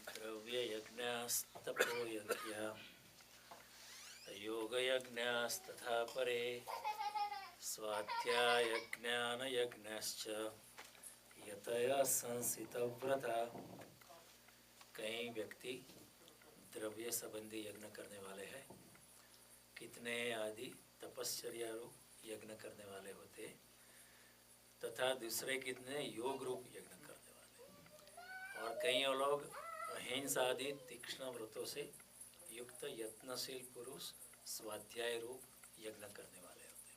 द्रव्ययज्ञास्तपो यज्ञा योगयज्ञास्तथा परे स्वाध्यायज्ञानयज्ञश्च यतया संसितव्रता। कई व्यक्ति द्रव्य संबंधी यज्ञ करने वाले हैं, कितने आदि तपश्चर्या रूप यज्ञ करने वाले होते, तथा दूसरे कितने योग रूप यज्ञ करने वाले, और कई लोग अहिंसा आदि तीक्ष्ण व्रतों से युक्त यत्नशील पुरुष स्वाध्याय रूप यज्ञ करने वाले होते।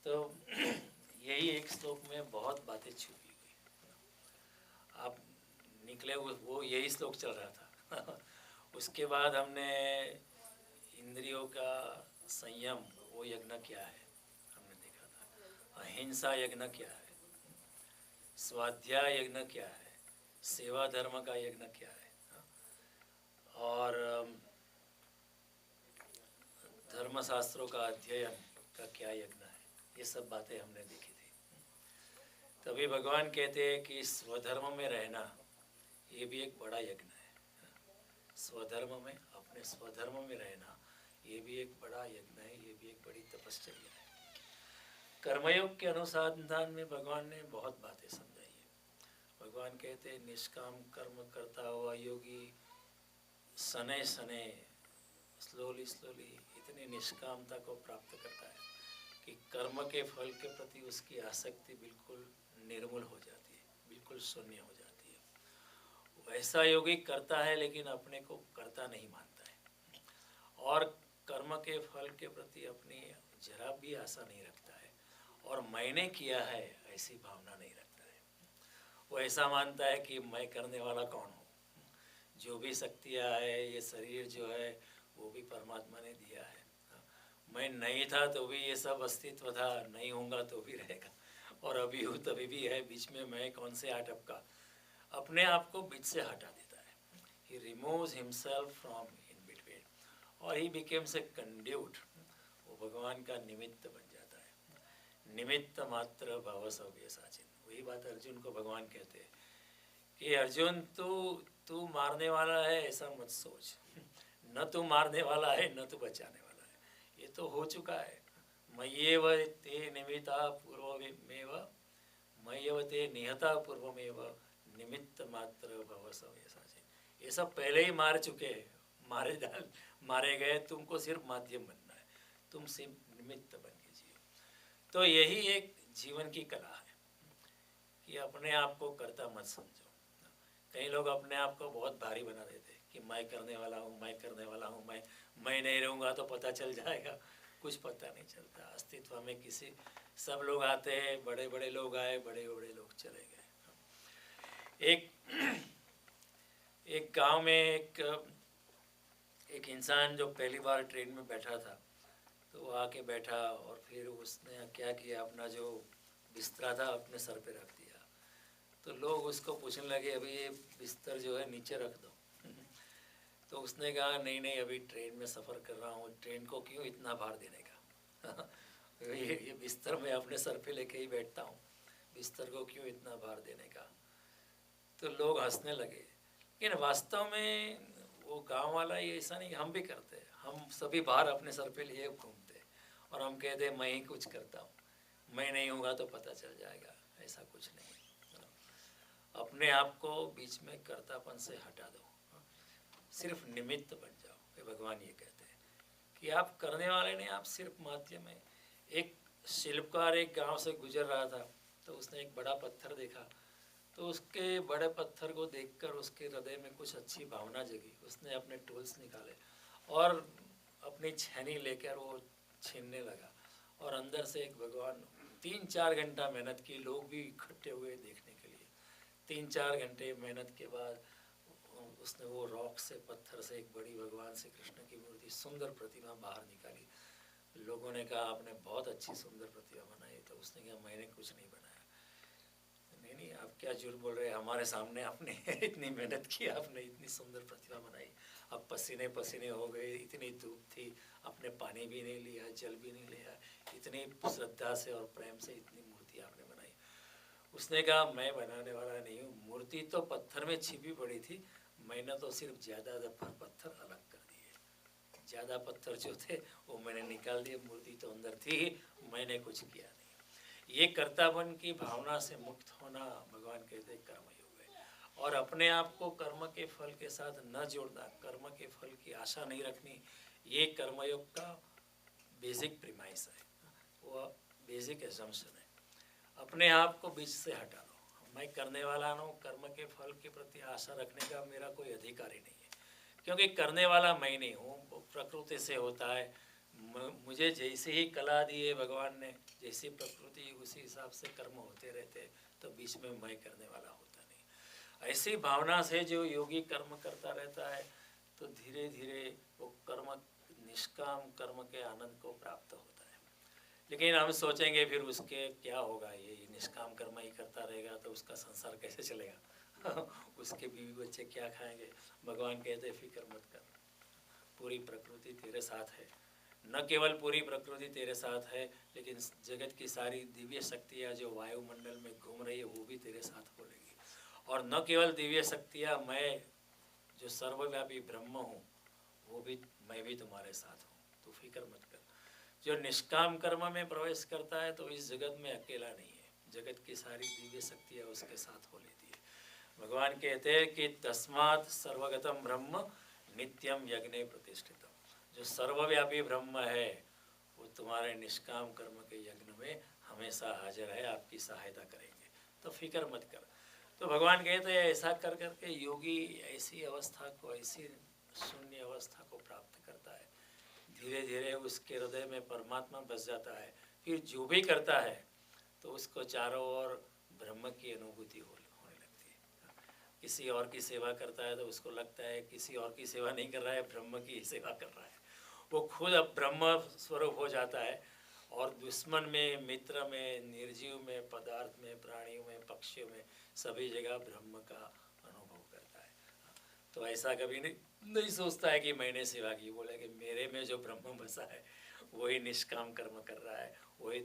तो यही एक श्लोक में बहुत बातें छुपी हुई। आप निकले वो यही श्लोक चल रहा था। उसके बाद हमने इंद्रियों का संयम वो यज्ञ क्या है हमने देखा था, अहिंसा यज्ञ क्या है, स्वाध्याय यज्ञ क्या है, सेवा धर्म का यज्ञ क्या है, और धर्मशास्त्रों का अध्ययन का क्या यज्ञ है। ये सब बातें हमने देखी थी। तभी भगवान कहते हैं कि स्वधर्म में रहना ये भी एक बड़ा यज्ञ है। स्वधर्म में, अपने स्वधर्म में रहना ये भी एक बड़ा यज्ञ है, ये भी एक बड़ी तपश्चर्या है। कर्मयोग के अनुसंधान में भगवान ने बहुत बातें समझाई है। भगवान कहते हैं निष्काम कर्म करता हुआ योगी सने सने स्लोली स्लोली इतनी निष्कामता को प्राप्त करता है कि कर्म के फल के प्रति उसकी आसक्ति बिल्कुल निर्मूल हो जाती है, बिल्कुल शून्य हो जाती है। वैसा योगी करता है लेकिन अपने को करता नहीं मानता है, और कर्म के फल के प्रति अपनी जरा भी आशा नहीं रखता है, और मैंने किया है ऐसी भावना नहीं रखता है। वो ऐसा मानता है कि मैं करने वाला कौन हूँ, जो भी शक्तियाँ है, ये शरीर जो है वो भी परमात्मा ने दिया है। मैं नहीं था तो भी ये सब अस्तित्व था, नहीं होऊंगा तो भी रहेगा, और अभी हूँ तभी भी है, बीच में मैं कौन से आटपका। अपने आप को बीच से हटा देता है। He removes himself from in between, और he becomes a conduit। वो भगवान का निमित्त बन जाता है। निमित्त मात्र भव सव्यसाचिन। वही बात अर्जुन को भगवान कहते हैं कि अर्जुन तू मारने वाला है ऐसा मत सोच, न तू मारने वाला है न तू बचाने वाला है, ये तो हो चुका है। मय्येव ते निमित्ता पूर्वमेव, मय्येव ते निहता पूर्वमेव, निमित्त मात्र भव सव्यसाचिन। ये सब पहले ही मार चुके हैं, मारे गए, तुमको सिर्फ माध्यम बनना है, तुम सिर्फ निमित्त बन के जियो। तो यही एक जीवन की कला है कि अपने आप को कर्ता मत समझो। कई लोग अपने आप को बहुत भारी बना देते हैं कि मैं करने वाला हूँ, मैं करने वाला हूँ, मैं नहीं रहूँगा तो पता चल जाएगा। कुछ पता नहीं चलता अस्तित्व में किसी। सब लोग आते हैं, बड़े बड़े लोग आए, बड़े बड़े लोग चले गए। एक गांव में एक इंसान जो पहली बार ट्रेन में बैठा था, तो वो आके बैठा और फिर उसने क्या किया, अपना जो बिस्तरा था अपने सर पे रख दिया। तो लोग उसको पूछने लगे अभी ये बिस्तर जो है नीचे रख दो। तो उसने कहा नहीं अभी ट्रेन में सफ़र कर रहा हूँ, ट्रेन को क्यों इतना भार देने का। ये बिस्तर मैं अपने सर पे लेके ही बैठता हूँ, बिस्तर को क्यों इतना भार देने का। तो लोग हंसने लगे, लेकिन वास्तव में वो गांव वाला ये ऐसा नहीं, हम भी करते हैं। हम सभी भार अपने सर पे लिए घूमते और हम कहते हैं मैं ही कुछ करता हूँ, मैं नहीं होगा तो पता चल जाएगा। ऐसा कुछ नहीं, अपने आप को बीच में कर्तापन से हटा दो, सिर्फ निमित्त बन जाओ। ये भगवान ये कहते हैं कि आप करने वाले नहीं, आप सिर्फ माध्यम है। एक शिल्पकार एक गांव से गुजर रहा था, तो उसने एक बड़ा पत्थर देखा, तो उसके बड़े पत्थर को देखकर उसके हृदय में कुछ अच्छी भावना जगी। उसने अपने टूल्स निकाले और अपनी छेनी लेकर वो छीनने लगा, और अंदर से एक भगवान। 3-4 घंटा मेहनत की, लोग भी इकट्ठे हुए देखने के लिए। 3-4 घंटे मेहनत के बाद उसने वो रॉक से, पत्थर से एक बड़ी भगवान श्री कृष्ण की मूर्ति, सुंदर प्रतिमा बाहर निकाली। लोगों ने कहा आपने बहुत अच्छी सुंदर प्रतिमा बनाई। तो उसने कहा मैंने कुछ नहीं बनाया। नहीं आप क्या झूठ बोल रहे हैं, हमारे सामने आपने इतनी मेहनत की, आपने इतनी सुंदर प्रतिमा बनाई, अब पसीने पसीने हो गए, इतनी धूप थी, आपने पानी भी नहीं लिया, जल भी नहीं लिया, इतनी श्रद्धा से और प्रेम से इतनी मूर्ति आपने बनाई। उसने कहा मैं बनाने वाला नहीं हूँ, मूर्ति तो पत्थर में छिपी पड़ी थी, मैंने तो सिर्फ ज़्यादा पत्थर अलग कर दिए, ज़्यादा पत्थर जो थे वो मैंने निकाल दिए, मूर्ति तो अंदर थी ही, मैंने कुछ किया नहीं। ये कर्तापन की भावना से मुक्त होना भगवान कहते कर्मयोग है। और अपने आप को कर्म के फल के साथ न जोड़ना, कर्म के फल की आशा नहीं रखनी, ये कर्मयोग का बेसिक प्रीमाइस है, वो बेसिक एजम्पशन है। अपने आप को बीच से हटा लो, मैं करने वाला हूँ, कर्म के फल के प्रति आशा रखने का मेरा कोई अधिकार ही नहीं है, क्योंकि करने वाला मैं नहीं हूँ, वो प्रकृति से होता है। मुझे जैसे ही कला दी है भगवान ने, जैसी प्रकृति उसी हिसाब से कर्म होते रहते, तो बीच में मैं करने वाला होता नहीं। ऐसी भावना से जो योगी कर्म करता रहता है, तो धीरे धीरे वो कर्म, निष्काम कर्म के आनंद को प्राप्त होता है। लेकिन हम सोचेंगे फिर उसके क्या होगा, ये निष्काम कर्म ही करता रहेगा तो उसका संसार कैसे चलेगा उसके बीवी बच्चे क्या खाएंगे। भगवान कहते फिक्र मत कर, पूरी प्रकृति तेरे साथ है। न केवल पूरी प्रकृति तेरे साथ है, लेकिन जगत की सारी दिव्य शक्तियाँ जो वायुमंडल में घूम रही है वो भी तेरे साथ बोलेगी। और न केवल दिव्य शक्तियाँ, मैं जो सर्वव्यापी ब्रह्म हूँ वो भी, मैं भी तुम्हारे साथ हूँ, तो फिक्र मत कर। जो निष्काम कर्म में प्रवेश करता है तो इस जगत में अकेला नहीं है, जगत की सारी दिव्य शक्तियाँ उसके साथ हो लेती है। भगवान कहते हैं कि तस्मात् सर्वगतम ब्रह्म नित्यम यज्ञे प्रतिष्ठितम। जो सर्वव्यापी ब्रह्म है वो तुम्हारे निष्काम कर्म के यज्ञ में हमेशा हाजिर है, आपकी सहायता करेंगे, तो फिक्र मत कर। तो भगवान कहते हैं ऐसा कर करके योगी ऐसी अवस्था को, ऐसी शून्य अवस्था को प्राप्त करता है। धीरे धीरे उसके हृदय में परमात्मा बस जाता है। फिर जो भी करता है तो उसको चारों ओर ब्रह्म की अनुभूति होने लगती है। किसी और की सेवा करता है तो उसको लगता है किसी और की सेवा नहीं कर रहा है, ब्रह्म की ही सेवा कर रहा है। वो खुद अब ब्रह्म स्वरूप हो जाता है और दुश्मन में, मित्र में, निर्जीव में, पदार्थ में, प्राणियों में, पक्षियों में, सभी जगह ब्रह्म का अनुभव करता है। तो ऐसा कभी नहीं सोचता है कि मैंने सेवा की, बोले कि मेरे में जो ब्रह्म बसा है वही निष्काम कर्म कर रहा है, वही।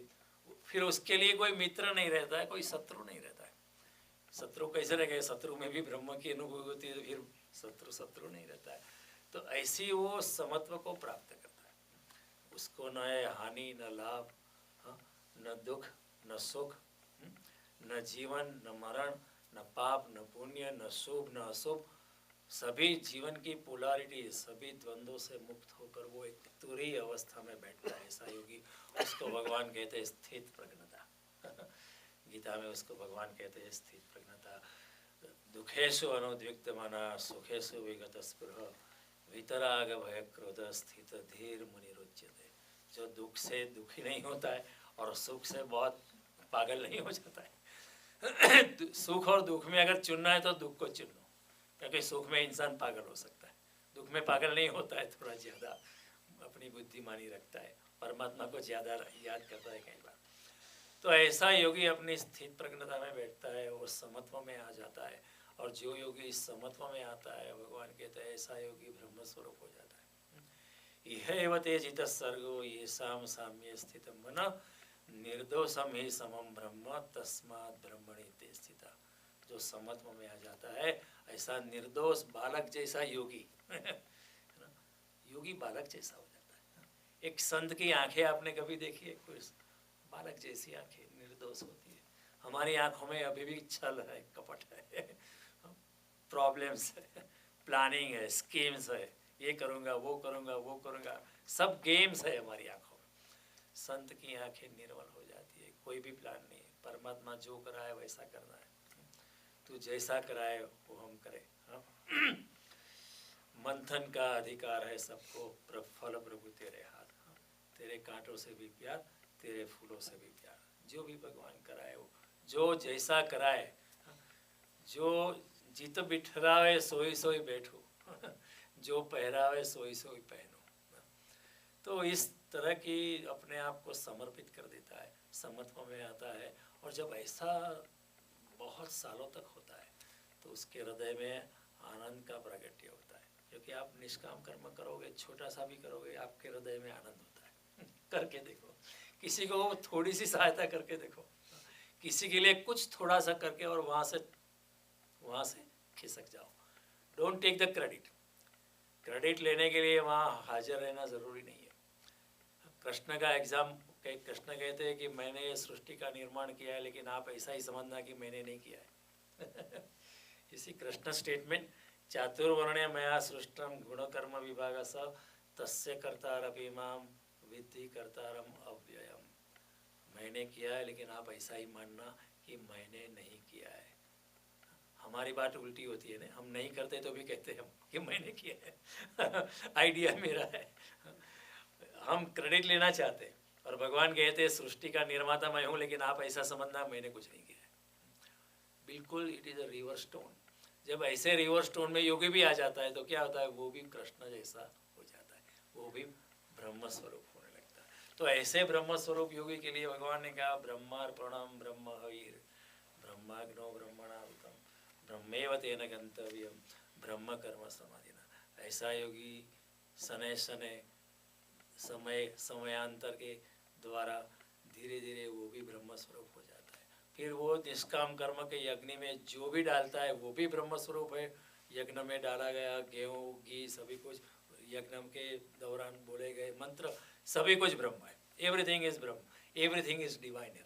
फिर उसके लिए कोई मित्र नहीं रहता है, कोई शत्रु नहीं रहता है। शत्रु कैसे रहेगा, शत्रु में भी ब्रह्म की अनुभूति होती है, तो फिर शत्रु शत्रु नहीं रहता है। तो ऐसी वो समत्व को प्राप्त करता है। उसको न है हानि न लाभ, न दुख न सुख, न जीवन न मरण, न पाप न पुण्य, न शुभ न अशुभ, सभी जीवन की पोलारिटी, सभी द्वंद्वों से मुक्त होकर वो एक तुरीय अवस्था में बैठता है। ऐसा योगी, उसको भगवान कहते हैं स्थित प्रज्ञता गीता में उसको भगवान कहते हैं स्थित प्रज्ञता। दुखेषु अनुद्विग्ध मना, सुखेषु विगत स्पृह, वितराग भय क्रोध स्थित धीर मुनिरुच्यते। जो दुख से दुखी नहीं होता है और सुख से बहुत पागल नहीं हो जाता है सुख और दुख में अगर चुनना है तो दुख को चुन लो, क्योंकि सुख में इंसान पागल हो सकता है, दुख में पागल नहीं होता है, थोड़ा ज़्यादा अपनी बुद्धिमानी रखता है, परमात्मा को ज़्यादा याद करता है कई बार। तो ऐसा योगी अपनी स्थित प्रज्ञता में बैठता है और समत्व में आ जाता है। और जो योगी इस समत्व में आता है, भगवान कहते हैं ऐसा योगी ब्रह्म स्वरूप हो जाता है। यह एव तेजित सर्गो ये साम साम्य स्थित मन, निर्दोषम ही समम ब्रह्म तस्मात् ब्रह्मणि ते स्थिता। जो समत्व में आ जाता है, ऐसा निर्दोष बालक जैसा योगी योगी बालक जैसा हो जाता है। एक संत की आंखें आपने कभी देखी है? कोई बालक जैसी आंखें निर्दोष होती है। हमारी आंखों में अभी भी छल है, कपट है, प्रॉब्लम्स है, प्लानिंग है, स्कीम्स है, ये करूँगा वो करूँगा वो करूँगा, सब गेम्स है हमारी आंखों में। संत की आंखें निर्मल हो जाती है, कोई भी प्लान नहीं है, परमात्मा जो कराए वैसा करना है, तू जैसा कराए वो हम करें। मंथन का अधिकार है सबको, फल प्रभु तेरे हाथ, तेरे कांटों से भी प्यार, तेरे फूलों से भी प्यार। जो भी भगवान कराए, वो जो जैसा कराए, जो जित बिठरावे सोई सोई बैठो जो पहरावे सोई सोई पहनो। तो इस तरह की अपने आप को समर्पित कर देता है, समत्व में आता है। और जब ऐसा बहुत सालों तक होता है तो उसके हृदय में आनंद का प्रागट्य होता है, क्योंकि आप निष्काम कर्म करोगे, छोटा सा भी करोगे, आपके हृदय में आनंद होता है करके देखो, किसी को थोड़ी सी सहायता करके देखो, किसी के लिए कुछ थोड़ा सा करके और वहाँ से खिसक जाओ। Don't take the credit. Credit लेने के लिए वहाँ हाजिर रहना ज़रूरी नहीं है। कृष्ण का कृष्ण कहते हैं कि मैंने ये सृष्टि का निर्माण किया है, लेकिन आप ऐसा ही समझना कि मैंने नहीं किया है। इसी कृष्ण स्टेटमेंट, चातुर्वर्ण्य मया सृष्टम गुणकर्म विभाग स तस्य कर्तारपि माम विद्धि कर्तारम अव्ययम। मैंने किया है, लेकिन आप ऐसा ही मानना कि मैंने नहीं किया है। हमारी बात उल्टी होती है ना, हम नहीं करते तो भी कहते हैं हम कि मैंने किया है। आइडिया मेरा है। हम क्रेडिट लेना चाहते हैं, और भगवान कहते हैं सृष्टि का निर्माता मैं हूँ, लेकिन आप ऐसा समझना मैंने कुछ नहीं किया है। बिल्कुल it is a reverse tone. जब ऐसे रिवर्स टोन में योगी भी आ जाता है तो क्या होता है, वो भी कृष्ण जैसा हो जाता है, वो भी ब्रह्म स्वरूप होने लगता है। तो ऐसे ब्रह्म स्वरूप योगी के लिए भगवान ने कहा ब्रह्मार्पणम ब्रह्म हविर ब्रह्माग्नो ब्रह्मणाहुतम ब्रह्मेव तेन गंतव्यम ब्रह्म कर्म समाधिना। ऐसा योगी शनै शनै समयांतर के द्वारा धीरे धीरे वो भी ब्रह्म स्वरूप हो जाता है। फिर वो निष्काम कर्म के यज्ञ में जो भी डालता है वो भी ब्रह्म स्वरूप है। यज्ञ में डाला गया गेहूँ घी सभी कुछ, यज्ञ के दौरान बोले गए मंत्र सभी कुछ ब्रह्म है। Everything is Brahma, everything is divine.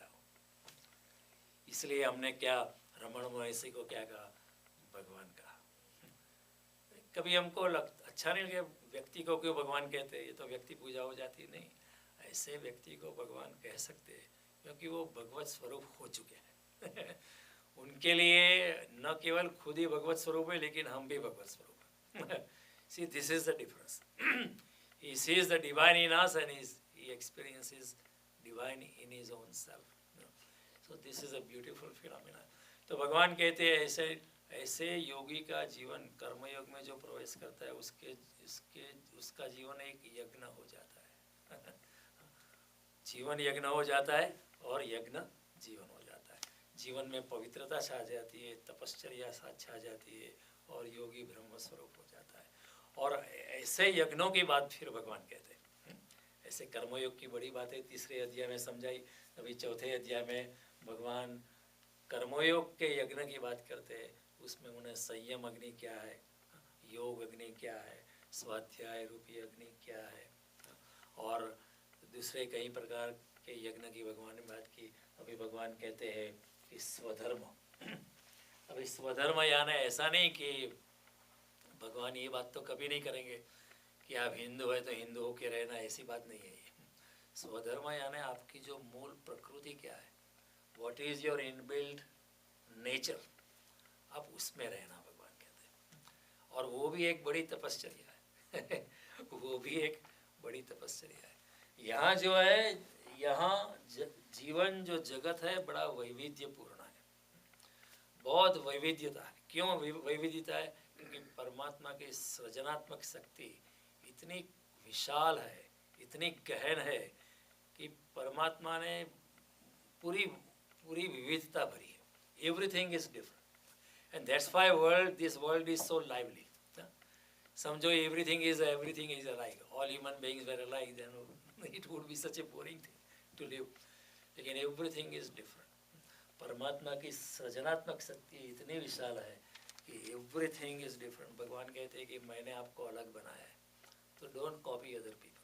इसलिए हमने क्या रमण महर्षि को क्या कहा, भगवान कहा। कभी हमको अच्छा नहीं लगे व्यक्ति को क्यों भगवान कहते हैं, ये तो व्यक्ति पूजा हो जाती नहीं। ऐसे व्यक्ति को भगवान कह सकते हैं क्योंकि वो भगवत स्वरूप हो चुके हैं। उनके लिए न केवल खुद ही भगवत स्वरूप है, लेकिन हम भी भगवत स्वरूप हैं। See, this is the difference. He sees the divine in us and he experiences divine in his own self. So this is a beautiful phenomenon. तो भगवान कहते हैं ऐसे योगी का जीवन कर्मयोग में जो प्रवेश करता है उसका जीवन एक यज्ञ हो जाता है। जीवन यज्ञ हो जाता है और यज्ञ जीवन हो जाता है। जीवन में पवित्रता छा जाती है, तपश्चर्या छा जाती है और योगी ब्रह्म स्वरूप हो जाता है। और ऐसे यज्ञों की बात फिर भगवान कहते हैं। ऐसे कर्मयोग की बड़ी बातें तीसरे अध्याय में समझाई। अभी चौथे अध्याय में भगवान कर्मयोग के यज्ञ की बात करते हैं। उसमें उन्हें संयम अग्नि क्या है, योग अग्नि क्या है, स्वाध्याय रूपी अग्नि क्या है, और दूसरे कई प्रकार के यज्ञ की भगवान ने बात की। अभी भगवान कहते हैं कि स्वधर्म। अभी स्वधर्म यानी ऐसा नहीं कि भगवान ये बात तो कभी नहीं करेंगे कि आप हिंदू है तो हिंदू होके रहना, ऐसी बात नहीं है। स्वधर्म यानी आपकी जो मूल प्रकृति क्या है, what is your inbuilt nature, आप उसमें रहना भगवान कहते हैं। और वो भी एक बड़ी तपश्चर्या है। वो भी एक बड़ी तपश्चर्या है। यहाँ जो है, यहाँ जीवन जो जगत है बड़ा वैविध्यपूर्ण है, बहुत वैविध्यता है। क्यों वैविध्यता है? क्योंकि परमात्मा की सृजनात्मक शक्ति इतनी विशाल है, इतनी गहन है कि परमात्मा ने पूरी विविधता भरी है। Everything is different and that's why this world is so lively. समझो everything is alike, all human beings were alike, then it would be such a boring thing to live. लेकिन एवरीथिंग इज डिफरेंट। परमात्मा की सृजनात्मक शक्ति इतनी विशाल है कि everything is different. भगवान कहते हैं कि मैंने आपको अलग बनाया है, तो don't copy other people.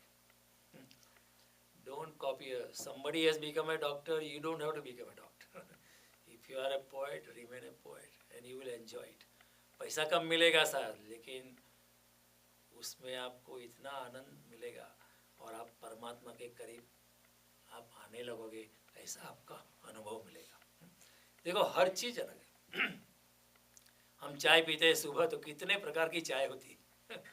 Don't copy. Somebody has become a doctor, you don't have to become a doctor. If you are a poet, remain a poet and you will enjoy it. पैसा कम मिलेगा शायद, लेकिन उसमें आपको इतना आनंद मिलेगा और आप परमात्मा के करीब आप आने लगोगे, ऐसा आपका अनुभव मिलेगा। देखो हर चीज़ अलग है। हम चाय पीते हैं सुबह तो कितने प्रकार की चाय होती है।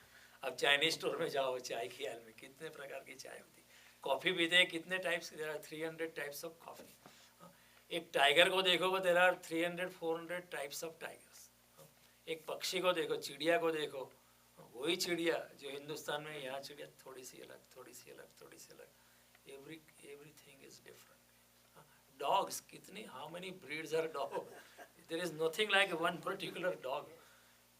अब चाइनीज स्टोर में जाओ, चाय की हाल में कितने प्रकार की चाय होती है। कॉफ़ी पीते हैं कितने types, there are 300 types of coffee. एक टाइगर को देखो, there are 300-400 types of tigers. एक पक्षी को देखो, चिड़िया को देखो, वही चिड़िया जो हिंदुस्तान में, यहाँ चिड़िया थोड़ी सी अलग, थोड़ी सी अलग, थोड़ी सी अलग। Everything is different. डॉग्स कितनी, how many breeds are dog? There is nothing like one particular dog.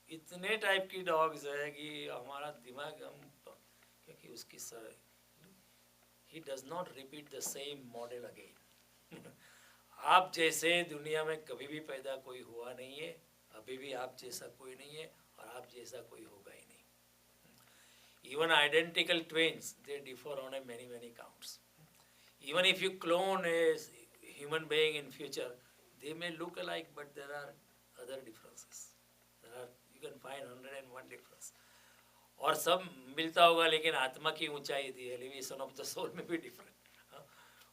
इतने टाइप की डॉग्स है कि हमारा दिमाग, हम क्योंकि उसकी he does not repeat the same model again. आप जैसे दुनिया में कभी भी पैदा कोई हुआ नहीं है, अभी भी आप जैसा कोई नहीं है और आप जैसा कोई होगा ही नहीं। Even identical twins, they differ on a many counts. Even if you clone a human being in future, they may look alike, but there are other differences. You can find 101 difference. और सब मिलता होगा, लेकिन आत्मा की ऊंचाई थी, elevation of the soul में भी डिफरेंट,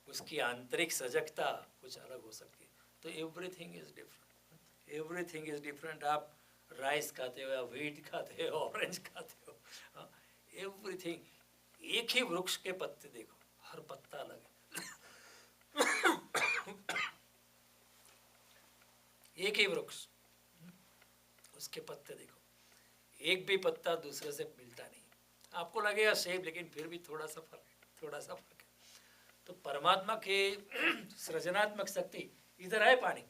उसकी आंतरिक सजगता कुछ अलग हो सकती है। तो everything is different, everything is different. आप राइस खाते हो या व्हीट खाते हो, ऑरेंज खाते हो, एवरीथिंग। एक ही वृक्ष के पत्ते देखो, हर पत्ता अलग है। एक ही वृक्ष, उसके पत्ते देखो, एक भी पत्ता दूसरे से मिलता नहीं। आपको लगेगा सेम, लेकिन फिर भी थोड़ा सा फर्क है। तो परमात्मा के सृजनात्मक शक्ति, इधर है पानी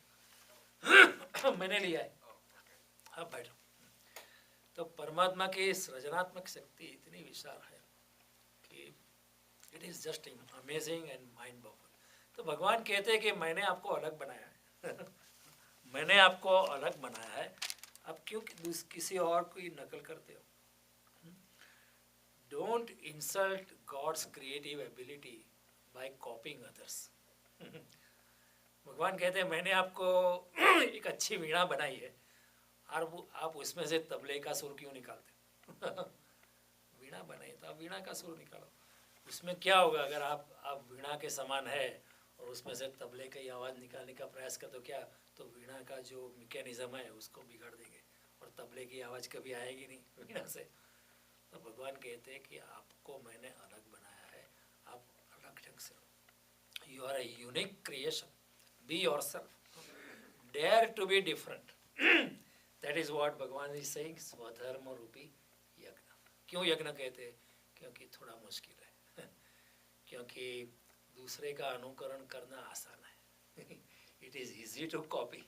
मैंने लिया है, आप बैठो। तो परमात्मा की सृजनात्मक शक्ति इतनी विशाल है कि it is just amazing and mind Bogle. तो भगवान कहते हैं कि मैंने आपको अलग बनाया है मैंने आपको अलग बनाया है, अब क्यों किसी और की नकल करते हो? Don't insult God's creative ability by copying others. भगवान कहते हैं मैंने आपको एक अच्छी वीणा बनाई है, और वो आप उसमें से तबले का सुर क्यों निकालते वीणा बनाई तो आप वीणा का सुर निकालो। उसमें क्या होगा अगर आप वीणा के समान है और उसमें से तबले की आवाज़ निकालने का प्रयास कर, तो क्या, तो वीणा का जो मैकेनिज्म है उसको बिगाड़ देंगे और तबले की आवाज़ कभी आएगी नहीं वीणा से। तो भगवान कहते हैं कि आपको मैंने अलग बनाया है, आप अलग ढंग से हो। You are a unique creation, be yourself, dare to be different. That is what भगवान इज सेइंग, स्वधर्म रूपी यज्ञ। क्यों यज्ञ कहते हैं? क्योंकि थोड़ा मुश्किल है क्योंकि दूसरे का अनुकरण करना आसान है it is easy to copy.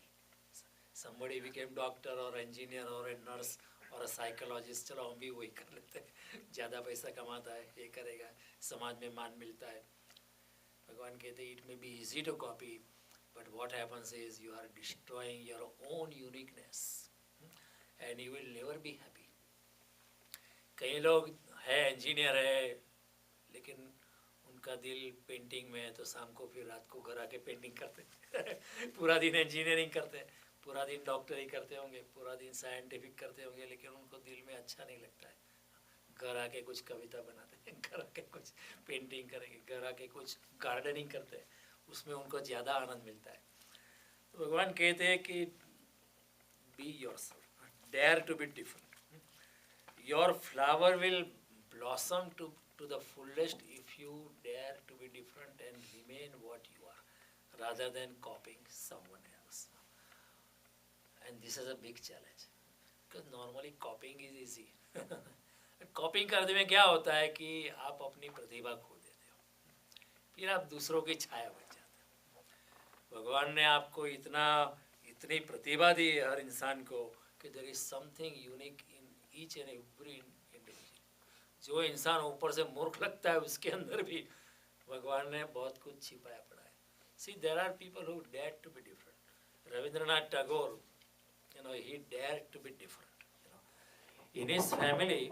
somebody became doctor और इंजीनियर और ए नर्स और साइकोलॉजिस्ट, चलो हम भी वही कर लेते हैं, ज़्यादा पैसा कमाता है, ये करेगा, समाज में मान मिलता है। भगवान कहते हैं it may be easy to copy, but what happens is you are destroying your own uniqueness and you will never be happy. कई लोग है इंजीनियर है, लेकिन उनका दिल पेंटिंग में है, तो शाम को फिर रात को घर आके पेंटिंग करते पूरा दिन इंजीनियरिंग करते हैं, पूरा दिन डॉक्टरी करते होंगे, पूरा दिन साइंटिफिक करते होंगे, लेकिन उनको दिल में अच्छा नहीं लगता है। घर आके कुछ कविता बनाते हैं, घर आके कुछ पेंटिंग करेंगे, घर आके कुछ गार्डनिंग करते हैं, उसमें उनको ज़्यादा आनंद मिलता है। तो भगवान कहते हैं कि be yourself, dare to be different. Your flower will blossom to the fullest if you dare to be different and remain what you are, rather than copying someone else. And this is a big challenge because normally copying is easy. कॉपिंग करने में क्या होता है कि आप अपनी प्रतिभा खो देते हो, फिर आप दूसरों की छाया बन जाते हो। भगवान ने आपको इतनी प्रतिभा दी हर इंसान को कि there is something unique in each and every individual. जो इंसान ऊपर से मूर्ख लगता है उसके अंदर भी भगवान ने बहुत कुछ छिपाया पड़ा है। See there are people who dare to be different. Rabindranath Tagore, he dared to be different. In his family,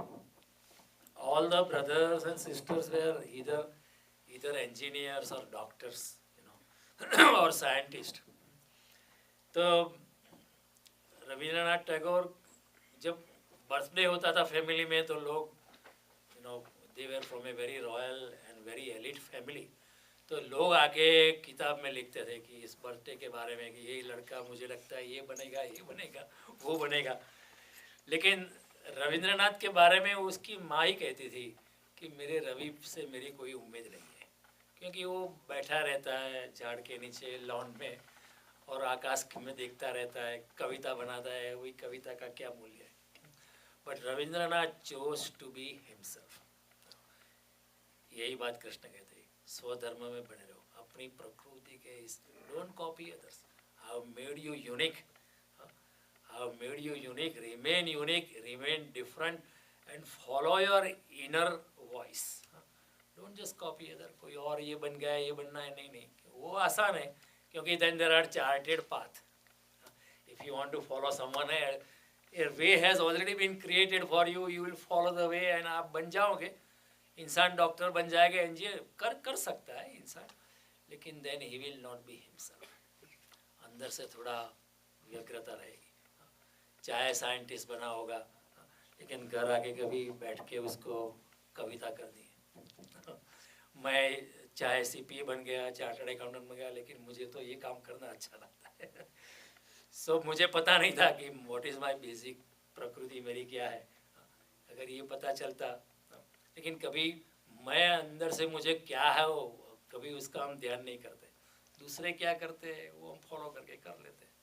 all the brothers and sisters were either engineers or doctors, or scientists. तो रविंद्रनाथ टैगोर जब बर्थडे होता था फैमिली में, तो लोग they were from a very royal and very elite family. तो लोग आके किताब में लिखते थे कि इस बर्थडे के बारे में कि ये लड़का मुझे लगता है ये बनेगा, वो बनेगा। लेकिन रविंद्रनाथ के बारे में उसकी माँ ही कहती थी कि मेरे रवि से मेरी कोई उम्मीद नहीं है, क्योंकि वो बैठा रहता है झाड़ के नीचे लॉन में और आकाश में देखता रहता है, कविता बनाता है, वही कविता का क्या मूल्य है। But Rabindranath chose to be himself. यही बात कृष्ण कहते हैं, स्वधर्म में बने रहो, अपनी प्रकृति के इस, don't copy others. I have made you unique, I have made you unique, remain different and follow your inner voice. Don't just copy other. कोई और ये बन गया, ये बनना है, नहीं, वो आसान है, क्योंकि then there are charted path. If you want to follow someone, a way has already been created for you. You will follow the way and आप बन जाओगे. इंसान डॉक्टर बन जाएगा, इंजीनियर कर सकता है इंसान, लेकिन then he will not be himself. अंदर से थोड़ा व्यग्रता रहेगी. चाहे साइंटिस्ट बना होगा, लेकिन घर आके कभी बैठ के उसको कविता कर दी. मैं चाहे सीपीए बन गया, चार्टर्ड अकाउंटेंट बन गया, लेकिन मुझे तो ये काम करना अच्छा लगता है. सो मुझे पता नहीं था कि व्हाट इज़ माय बेसिक प्रकृति मेरी क्या है. अगर ये पता चलता, लेकिन कभी मैं अंदर से मुझे क्या है वो कभी उसका हम ध्यान नहीं करते. दूसरे क्या करते हैं वो हम फॉलो करके कर लेते हैं.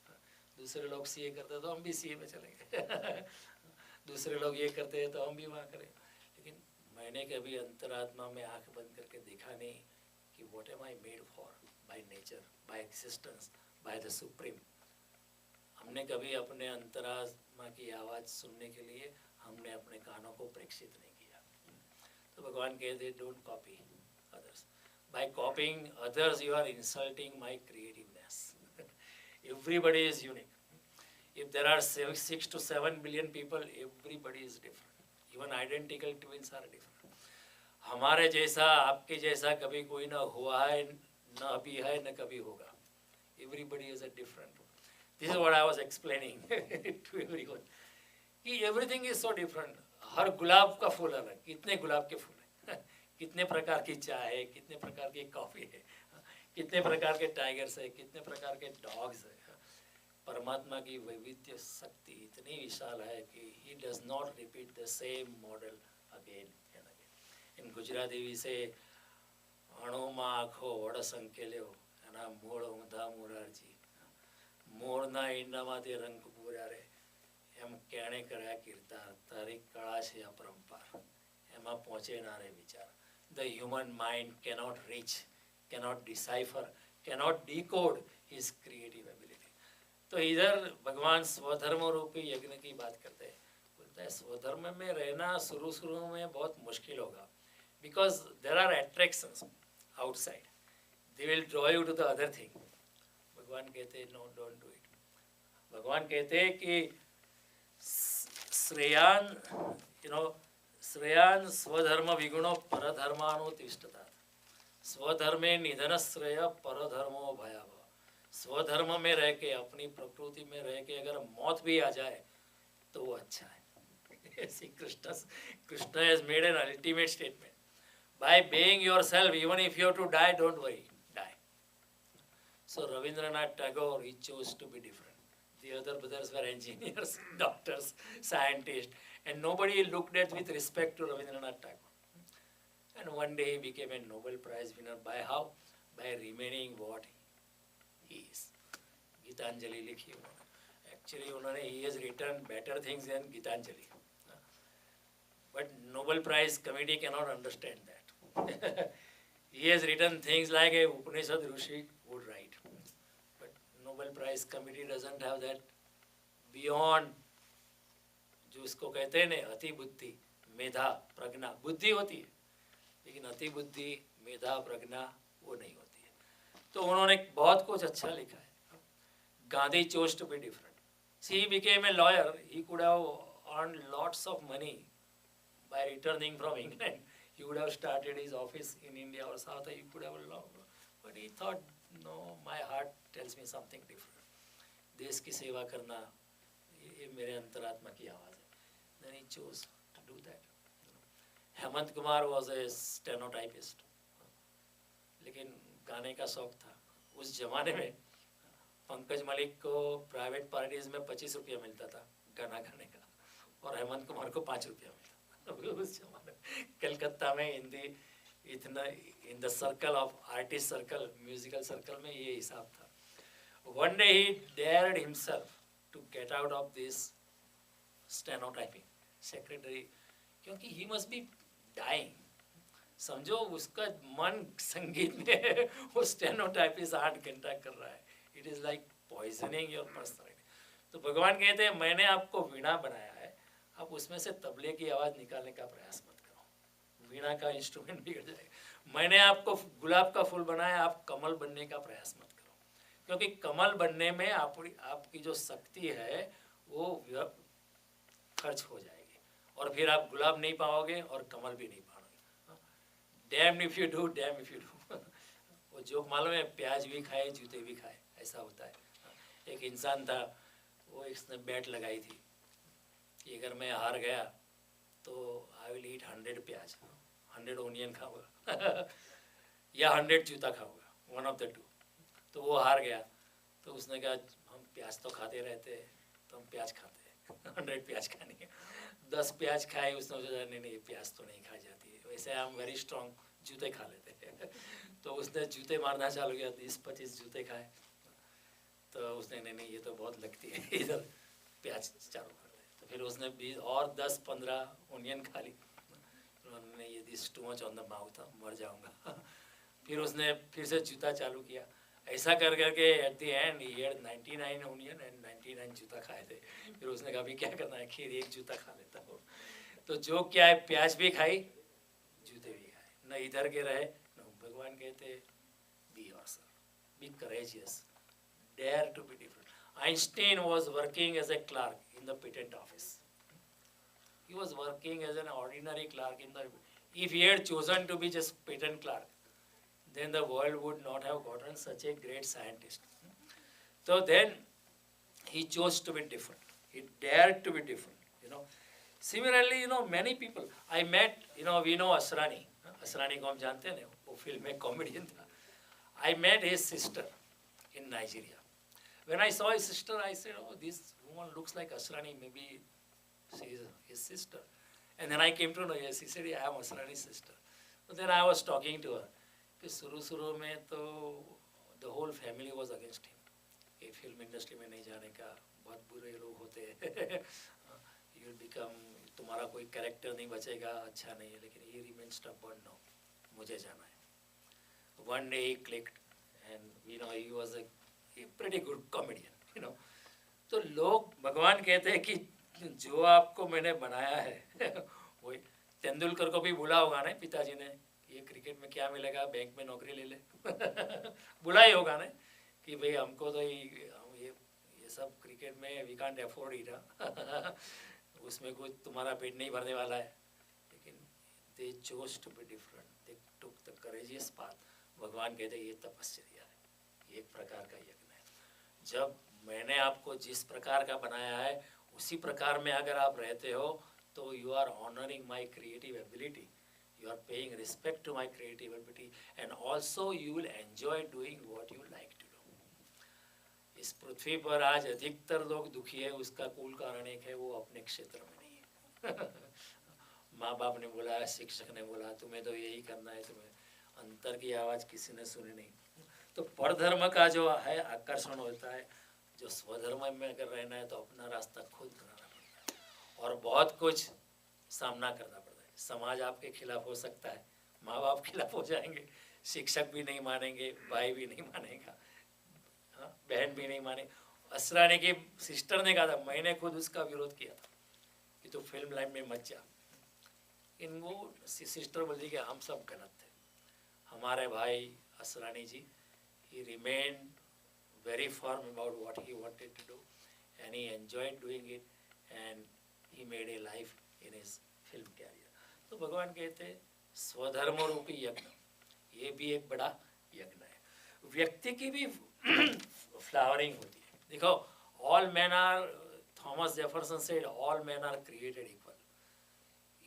दूसरे लोग सीए करते तो हम भी सीए में चलेंगे. दूसरे लोग ये करते हैं तो हम भी वहाँ करें. लेकिन मैंने कभी अंतरात्मा में आंख बंद करके देखा नहीं कि what am I made for, by nature, by existence, by the supreme. हमने कभी अपने अंतरात्मा की आवाज़ सुनने के लिए हमने अपने कानों को प्रेक्षित नहीं किया. तो भगवान कहते don't copy others. By copying others you are insulting my creativeness. Everybody is unique. If there are 6 to 7 billion people, everybody is different. Even identical twins are different. हमारे जैसा, आपके जैसा कभी कोई ना हुआ है, ना अभी है, ना कभी होगा. Everybody is a different. This is what I was explaining to everyone. कि everything is so different. हर गुलाब का फूल अलग. कितने गुलाब के फूल हैं, कितने प्रकार की चाय है, कितने प्रकार की कॉफ़ी है, कितने प्रकार के टाइगर्स है, कितने प्रकार के डॉग्स है. परमात्मा की वैविध्य शक्ति इतनी विशाल है कि he does not repeat the same model again and again. In Gujarati વિશે અણુમાં આખો વડ સંકેલ્યો એના મૂળ ઊંધા મોરારજી. મોરના ઈંડામાંથી રંગ પૂર્યા એમ કેણે કર્યા કીર્તાર. તારી કળા છે અપરંપાર, એમાં પહોંચે ના રે વિચાર. The human mind cannot reach, cannot decipher, cannot decode his creative ability. तो इधर भगवान स्वधर्म रूपी यज्ञ की बात करते हैं. बोलता है स्वधर्म में रहना शुरू में बहुत मुश्किल होगा, because there are attractions outside, they will draw you to the other thing. भगवान कहते हैं नो, डोंट डू इट. भगवान कहते हैं कि श्रेयान श्रेयान स्वधर्म विगुणो परधर्मानुतिष्ठता. स्वधर्मे निधन श्रेय परधर्मो भयावह. स्वधर्म में रह के, अपनी प्रकृति में रह के अगर मौत भी आ जाए तो वो अच्छा है. See, Krishna has made an ultimate statement. By being yourself, even if you have to die, don't worry, die. So Rabindranath Tagore, he chose to be different. The other brothers were engineers, doctors, scientists, and nobody looked at with respect to Rabindranath Tagore. And one day he became a Nobel Prize winner. By how? By remaining what he is. Geetanjali लिखी उन्होंने. Actually उन्होंने he has written better things than Geetanjali, but Nobel Prize committee cannot understand that. He has written things like a Upanishad Rishi would write, but Nobel Prize committee doesn't have that beyond, जो इसको कहते हैं ना अति बुद्धि, मेधा, प्रज्ञा. बुद्धि होती है लेकिन अति बुद्धि, मेधा, प्रज्ञा वो नहीं होती. तो उन्होंने बहुत कुछ अच्छा लिखा है. Gandhi chose to be different. See, he became a lawyer. He could have earned lots of money by returning from England. He would have started his office in India or South. He could have loved, but he thought, no, my heart tells me something different. देश की सेवा करना ये मेरे अंतरात्मा की आवाज़ है. Then he chose to do that. Hemant Kumar was a stenotypist. लेकिन गाने का शौक था. उस जमाने में पंकज मलिक को प्राइवेट पार्टीज में 25 रुपया मिलता था गाना गाने का, और हेमंत कुमार को 5 रुपया मिलता था. उस जमाने में कलकत्ता में in the circle of artist circle, musical circle में ये हिसाब था. One day he dared himself to get out of this stereotyping secretary, क्योंकि ही मस्ट बी डाइंग. समझो उसका मन संगीत में वो स्टेनोटाइपिस्ट 8 घंटा कर रहा है. It is like poisoning your personality. तो भगवान कहते हैं मैंने आपको वीणा बनाया है, आप उसमें से तबले की आवाज़ निकालने का प्रयास मत करो, वीणा का इंस्ट्रूमेंट बिगड़ जाएगा. मैंने आपको गुलाब का फूल बनाया, आप कमल बनने का प्रयास मत करो. क्योंकि कमल बनने में आपकी जो शक्ति है वो खर्च हो जाएगी और फिर आप गुलाब नहीं पाओगे और कमल भी नहीं पाओगे। Dam if you do, dam if you do. वो जोक मालूम है, प्याज भी खाए जूते भी खाए, ऐसा होता है। एक इंसान था, वो इसने बैट लगाई थी कि अगर मैं हार गया तो आई विल ईट 100 प्याज, 100 ओनियन खाऊंगा या 100 जूता खाऊंगा, वन ऑफ द टू। तो वो हार गया, तो उसने कहा हम प्याज तो खाते रहते हैं तो हम प्याज खाते हैं 100 प्याज खाने के। 10 प्याज खाए, उसने सोचा नहीं नहीं प्याज तो नहीं खा जाती है, वैसे हम वेरी स्ट्रॉन्ग, जूते खा लेते हैं तो उसने जूते मारना चालू किया, 20-25 जूते खाए। तो उसने नहीं नहीं ये तो बहुत लगती है, इधर प्याज चालू कर दे। तो फिर उसने 20 और 10-15 ओनियन खा ली। उन्होंने ये this too much on the mouth, मर जाऊंगा फिर उसने फिर से जूता चालू किया। ऐसा कर करके at the and he had 99 onion and 99 जूता खाए थे। फिर उसने कहा अभी क्या करना है, खीर एक जूता खा लेता हूँ। तो जो क्या है, प्याज भी खाई जूते भी खाए, न इधर के रहे न। भगवान कहते be yourself, be courageous, dare to be different. Einstein was working as a clerk in the patent office. He was working as an ordinary clerk in the. If he had chosen to be just patent clerk, then the world would not have gotten such a great scientist. So then he chose to be different. He dared to be different. Similarly, many people I met. We know Asrani. Asrani को हम जानते हैं ना, वो film में comedian था. I met his sister in Nigeria. When I saw his sister, I said, oh, this woman looks like Asrani, maybe she is his sister. And then I came to know, yes, he said, yeah, I am Asrani's sister. So then I was talking to her. कि शुरू में तो the whole family was against him. ये film industry में नहीं जाने का, बहुत बुरे लोग होते हैं you will become, तुम्हारा कोई कैरेक्टर नहीं बचेगा, अच्छा नहीं है. लेकिन he remained stubborn, no, मुझे जाना है. One day he clicked and he was a pretty good comedian. तो लोग, भगवान कहते हैं कि जो आपको मैंने बनाया है वही. तेंदुलकर को भी बोला होगा ना पिताजी ने, ये क्रिकेट में क्या मिलेगा, बैंक में नौकरी ले ले बुला ही होगा ना कि भाई हमको तो ये सब क्रिकेट में वी कांट अफोर्ड इट, उसमें कुछ तुम्हारा पेट नहीं भरने वाला है. लेकिन they chose to be different, they took the courageous path. भगवान कहते हैं ये तपस्या है, एक प्रकार का यज्ञ है. जब मैंने आपको जिस प्रकार का बनाया है उसी प्रकार में अगर आप रहते हो तो you are honouring my creative ability, you are paying respect to my creative ability and also you will enjoy doing what you like to do. इस पृथ्वी पर आज अधिकतर लोग दुखी है, उसका मूल कारण एक है, वो अपने क्षेत्र में नहीं है माँ बाप ने बोला, शिक्षक ने बोला तुम्हें तो यही करना है, तुम्हें अंतर की आवाज़ किसी ने सुनी नहीं. तो परधर्म का जो है आकर्षण होता है, जो स्वधर्म में अगर रहना है तो अपना रास्ता खुद बनाना पड़ता है और बहुत कुछ सामना करना पड़ता है. समाज आपके खिलाफ हो सकता है, माँ बाप खिलाफ हो जाएंगे, शिक्षक भी नहीं मानेंगे, भाई भी नहीं मानेगा, बहन भी नहीं माने. असरानी की सिस्टर ने कहा था, मैंने खुद उसका विरोध किया था कि तू फिल्म लाइन में मत जा. इन वो सिस्टर बोलती कि हम सब गलत थे. हमारे भाई असरानी जी, he remained very firm about what he wanted to do and he enjoyed doing it and he made a life in his film career. तो भगवान कहते हैं स्वधर्म रूपी यज्ञ, ये भी एक बड़ा यज्ञ है. व्यक्ति की भी फ्लावरिंग होती है. देखो, all men are, Thomas Jefferson said, all men are created equal.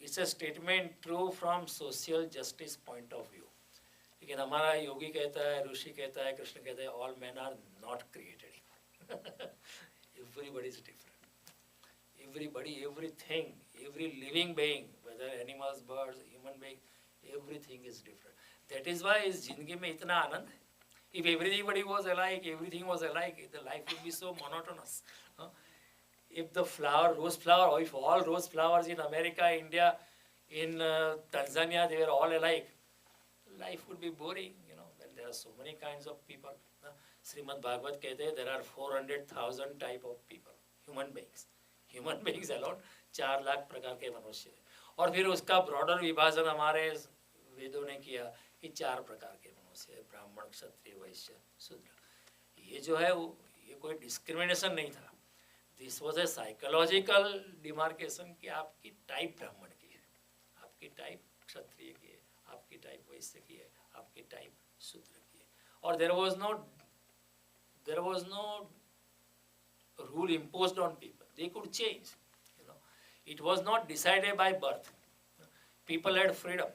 It's a statement true from social justice point of view. लेकिन हमारा योगी कहता है, ऋषि कहता है, कृष्ण कहता है, all man are not created equal. Everybody is different. Everybody, everything, every living being, whether animals, birds, human being, everything is different. That is why इस जिंदगी में इतना आनंद है. If everybody was alike, everything was alike, the life would be so monotonous. If the flower, rose flower, or if all rose flowers in America, India, in Tanzania, they were all alike, life would be boring, when there are so many kinds of people. Srimad Bhagavad कहते हैं, there are 400,000 type of people, human beings alone 4 lakh प्रकार के मनुष्य हैं. और फिर उसका broader विभाजन हमारे वेदों ने किया कि 4 प्रकार के मनुष्य, ब्राह्मण, क्षत्रिय, वैश्य, शूद्र. ये जो है ये कोई डिस्क्रिमिनेशन नहीं था, this was a psychological demarcation कि आपकी टाइप ब्राह्मण की है, आपकी टाइप क्षत्रिय की है, आपकी टाइप वैश्य की है, आपकी टाइप शूद्र की है। और there was no rule imposed on people, they could change, it was not decided by birth, people had freedom.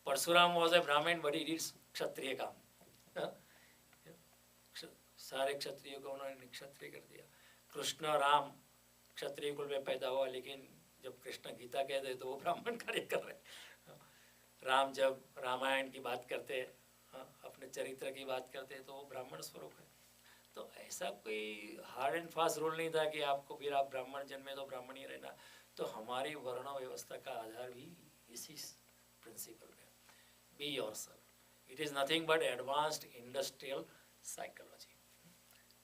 Parsuram was a Brahmin but he did kshatriya काम, सारे क्षत्रियों को उन्होंने क्षत्रिय कर दिया। कृष्ण राम क्षत्रिय कुल में पैदा हुआ, लेकिन जब कृष्ण गीता कहते तो वो ब्राह्मण कार्य कर रहे। राम जब रामायण की बात करते, अपने चरित्र की बात करते, तो वो ब्राह्मण स्वरूप है। तो ऐसा कोई हार्ड एंड फास्ट रूल नहीं था कि आपको फिर आप ब्राह्मण जन्मे तो ब्राह्मण ही रहना। तो हमारी वर्ण व्यवस्था का आधार भी इसी प्रिंसिपल में, be yourself. It is nothing but advanced industrial psychology,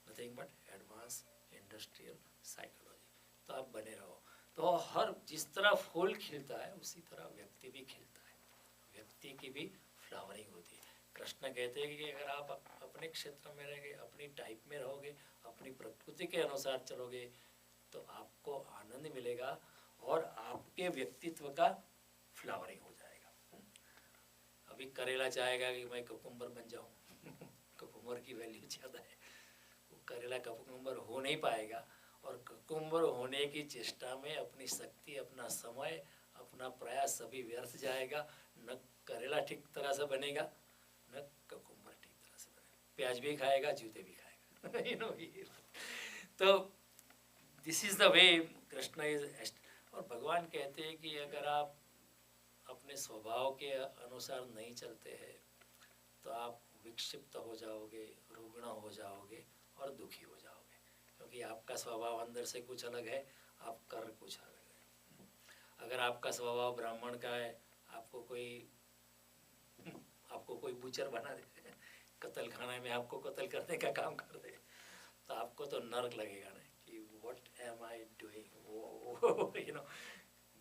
nothing but advanced industrial psychology. तो आप बने रहो। तो हर जिस तरह फूल खिलता है उसी तरह व्यक्ति भी खिलता है, व्यक्ति की भी फ्लावरिंग होती है। कृष्ण कहते हैं कि अगर आप अपने क्षेत्र में रहेंगे, अपनी टाइप में रहोगे, अपनी प्रकृति के अनुसार चलोगे, तो आपको आनंद मिलेगा और आपके व्यक्तित्व का फ्लावरिंग हो जाएगा। अभी करेला चाहेगा कि मैं कुकुम्बर बन जाऊं कुकुम्बर की वैल्यू ज़्यादा है, वो करेला कुकुम्बर हो नहीं पाएगा। और कुकुम्बर होने की चेष्टा में अपनी शक्ति, अपना समय, अपना प्रयास सभी व्यर्थ जाएगा। न करेला ठीक तरह से बनेगा, न कुकुम्बर ठीक तरह से बनेगा। प्याज भी खाएगा, जूते भी खाएगा तो this is the way Krishna is. और भगवान कहते हैं कि अगर आप अपने स्वभाव के अनुसार नहीं चलते हैं तो आप विक्षिप्त हो जाओगे, रुग्ण हो जाओगे और दुखी हो जाओगे, क्योंकि आपका स्वभाव अंदर से कुछ अलग है, आप कर कुछ अलग है। अगर आपका स्वभाव ब्राह्मण का है, आपको कोई बुचर बना दे, कत्ल खाना में आपको कत्ल करने का काम कर दे, तो आपको तो नर्क लगेगा ना कि what am I doing, you know,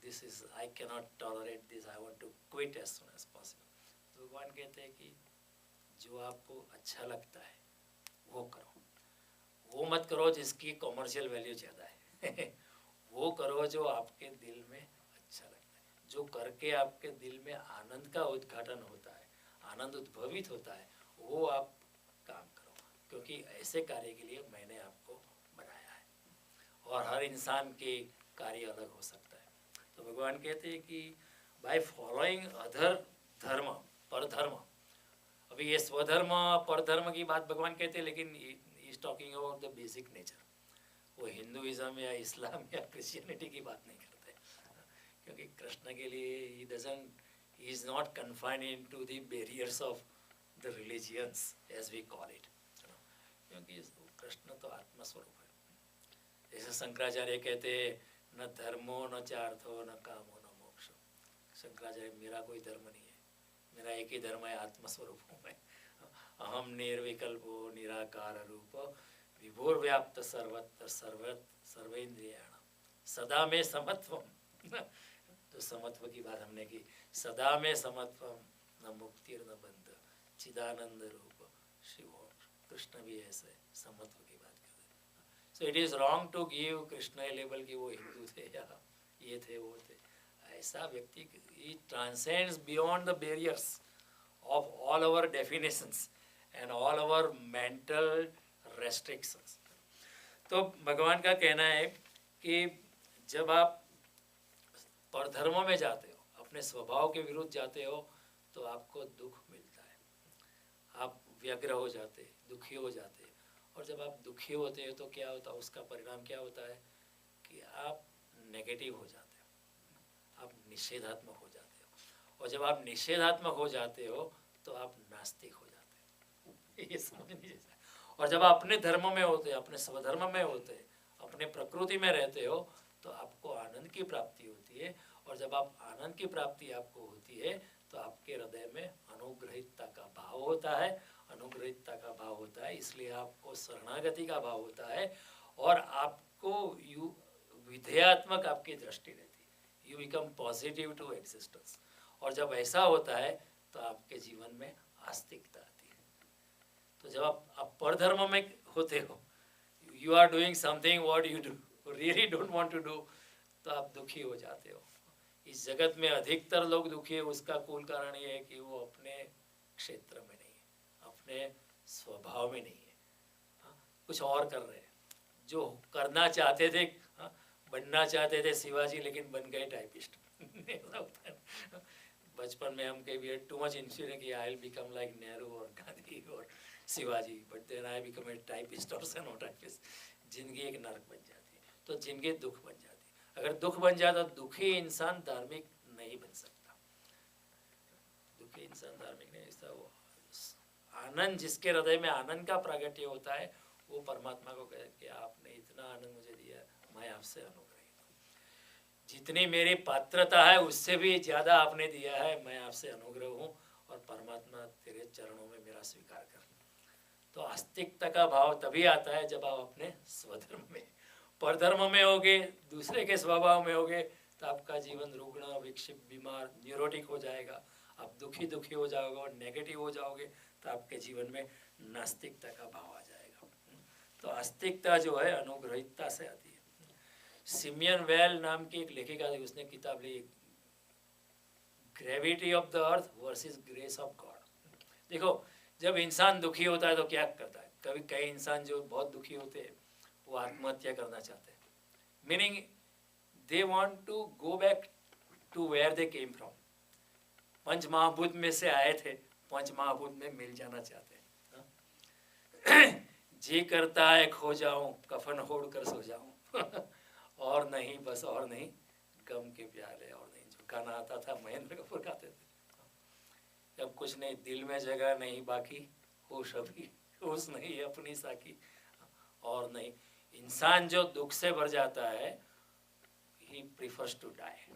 this is, I can not tolerate this, I want to quit as soon as possible. तो भगवान कहते हैं कि जो आपको अच्छा लगता है वो करो, वो मत करो जिसकी कॉमर्शियल वैल्यू ज़्यादा है वो करो जो आपके दिल में अच्छा लगता है, जो करके आपके दिल में आनंद का उद्घाटन होता है, आनंद उद्भवित होता है, वो आप काम करो, क्योंकि ऐसे कार्य के लिए मैंने आपको बनाया है। और हर इंसान के कार्य अलग हो सकता है। तो भगवान कहते हैं कि बाय फॉलोइंग अदर धर्म, परधर्म, अभी ये स्वधर्म परधर्म की बात भगवान कहते हैं, लेकिन is talking about the basic nature. वो हिंदुइज्म या इस्लाम या क्रिश्चियनिटी की बात नहीं करते, क्योंकि कृष्ण के लिए he doesn't, he is not confined into the barriers of the religions as we call it, क्योंकि कृष्ण तो आत्मा स्वरूप है। जैसे शंकराचार्य कहते हैं, न धर्मो न चार्थो न कामो न मोक्ष। शंकराचार्य, मेरा कोई धर्म नहीं है, मेरा एक ही धर्म है, आत्मस्वरूप हूँ मैं। अहम निर्विकल्पो निराकार रूप विभोर्व्याप्त सर्वत्र सर्वेन्द्रियाणां सदा में समत्वम। तो समत्व की बात हमने की, सदा में समत्वम, न मुक्ति न बंध, चिदानंद रूप शिव। कृष्ण भी ऐसे समत्व की बात करते हैं। So it is wrong to give Krishna a label कि वो हिंदू थे या ये थे वो थे। ऐसा व्यक्ति transcends beyond the barriers of all our definitions and all our mental restrictions. तो भगवान का कहना है कि जब आप परधर्म में जाते हो, अपने स्वभाव के विरुद्ध जाते हो, तो आपको दुख मिलता है, आप व्यग्र हो जाते, दुखी हो जाते। और जब आप दुखी होते हो तो क्या होता है, उसका परिणाम क्या होता है कि आप नेगेटिव हो जाते हो, आप निषेधात्मक हो जाते हो। और जब आप निषेधात्मक हो जाते हो तो आप नास्तिक हो जाते हो, ये समझने जैसा है। और जब आप अपने धर्म में होते, अपने स्वधर्म में होते, अपने प्रकृति में रहते हो, तो आपको आनंद की प्राप्ति होती है। और जब आप आनंद की प्राप्ति आपको होती है तो आपके हृदय में अनुग्रहितता का भाव होता है, अनुग्रहितता का भाव होता है, इसलिए आपको शरणागति का भाव होता है और आपको विधेयात्मक आपकी दृष्टि रहती है, you become positive to existence. और जब ऐसा होता है तो आपके जीवन में आस्तिकता आती है। तो जब आप परधर्म में होते हो, you are doing something what you do really don't want to do, तो आप दुखी हो जाते हो। इस जगत में अधिकतर लोग दुखी है, उसका मूल कारण ये है कि वो अपने क्षेत्र में नहीं है, अपने स्वभाव में नहीं है, हाँ, कुछ और कर रहे हैं। जो करना चाहते थे, हाँ, बनना चाहते थे शिवाजी, लेकिन बन गए टाइपिस्ट। ऐसा होता है। बचपन में हम कभी टू मच इंश्योर कि आई विल बिकम लाइक नेहरू और गांधी और Shivaji, but then I become a typist और सेनोटाइपिस्ट। जिंदगी एक नरक बन जाती है, तो जिंदगी दुख बन जाती है। अगर दुख बन जाता तो दुखी इंसान धार्मिक नहीं बन सकता। दुखी इंसान धार्मिक नहीं बन सकता। वो आनंद, जिसके हृदय में आनंद का प्रागट्य होता है, वो परमात्मा को कहे कि आपने इतना आनंद मुझे दिया, मैं आपसे अनुग्रहित हूँ। जितनी मेरी पात्रता है उससे भी ज़्यादा आपने दिया है, मैं आपसे अनुग्रह हूँ, और परमात्मा तेरे चरणों में मेरा स्वीकार कर। तो आस्तिकता का भाव तभी आता है जब आप अपने स्वधर्म में, परधर्म में होगे, दूसरे के स्वभाव में होगे, तो आपका जीवन रुग्ण, विक्षिप्त, बीमार, न्यूरोटिक हो जाएगा। आप दुखी हो जाओगे और नेगेटिव हो जाओगे, तो आपके जीवन में नास्तिकता का भाव आ जाएगा। तो आस्तिकता जो है अनुग्रहितता से आती है। सिमियन वेल नाम की एक लेखिका थी, उसने किताब ली, gravity of the earth versus grace of God. देखो, जब इंसान दुखी होता है तो क्या करता है? कई इंसान जो बहुत दुखी होते हैं वो आत्महत्या करना चाहते हैं, meaning they want to go back to where they came from. पंच महाभूत में से आए थे, पंच महाभूत में मिल जाना चाहते हैं। जी करता है खो जाऊं, कफन ओढ़ कर सो जाऊं। और नहीं, बस और नहीं, गम के प्याले और नहीं। जो गाना आता था, महेंद्र कपूर गाते थे, जब कुछ नहीं, दिल में जगह नहीं बाकी, होश अभी होश नहीं अपनी साकी, और नहीं। इंसान जो दुख से भर जाता है, ही प्रीफर्स टू डाई,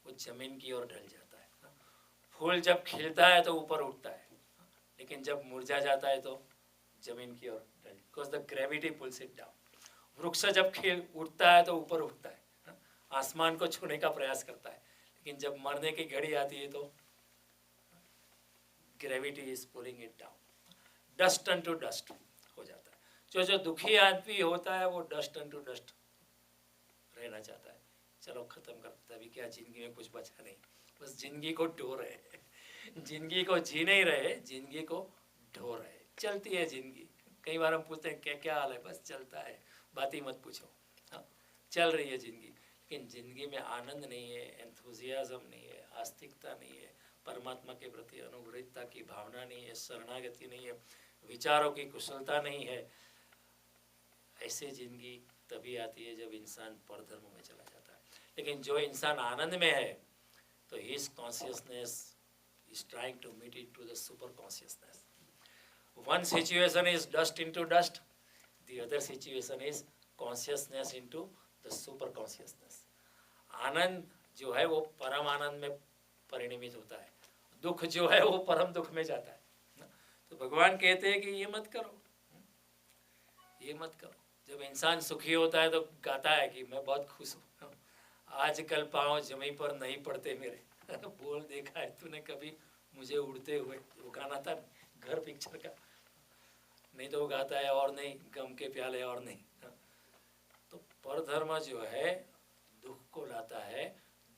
वो जमीन की ओर ढल जाता है। फूल जब खिलता है तो ऊपर उठता है, लेकिन जब मुरझा जाता है तो जमीन की ओर ढल, because the gravity pulls it down. वृक्ष जब खिल उठता है तो ऊपर उठता है, आसमान को छूने का प्रयास करता है, लेकिन जब मरने की घड़ी आती है तो gravity is pulling it down, dust and to dust हो जाता है। जो दुखी आदमी होता है वो डस्ट एंड टू डस्ट रहना चाहता है। चलो खत्म करते, अभी क्या जिंदगी में कुछ बचा नहीं, बस जिंदगी को ढो रहे। जिंदगी को जी नहीं रहे, जिंदगी को ढो रहे। चलती है जिंदगी। कई बार हम पूछते हैं क्या क्या हाल है, बस चलता है, बात ही मत पूछो। हाँ, चल रही है जिंदगी, लेकिन जिंदगी में आनंद नहीं है, एंथुजियाज्म नहीं है, आस्तिकता नहीं है, परमात्मा के प्रति अनुग्रहितता की भावना नहीं है, शरणागति नहीं है, विचारों की कुशलता नहीं है। ऐसे जिंदगी तभी आती है जब इंसान परधर्म में चला जाता है। लेकिन जो इंसान आनंद में है, तो his consciousness is trying to meet it to the super consciousness. One situation is dust into dust, the other situation is consciousness into the super consciousness. आनंद जो है वो परम आनंद में परिणमित होता है, दुख जो है वो परम दुख में जाता है। तो भगवान कहते हैं कि ये मत करो, ये मत करो। जब इंसान सुखी होता है तो गाता है कि मैं बहुत खुश हूँ, आजकल पाँव जमीन पर नहीं पड़ते मेरे। बोल देखा है तूने कभी मुझे उड़ते हुए? वो गाना था घर पिक्चर का। नहीं तो वो गाता है और नहीं, गम के प्याले और नहीं। तो परधर्म जो है दुख को लाता है,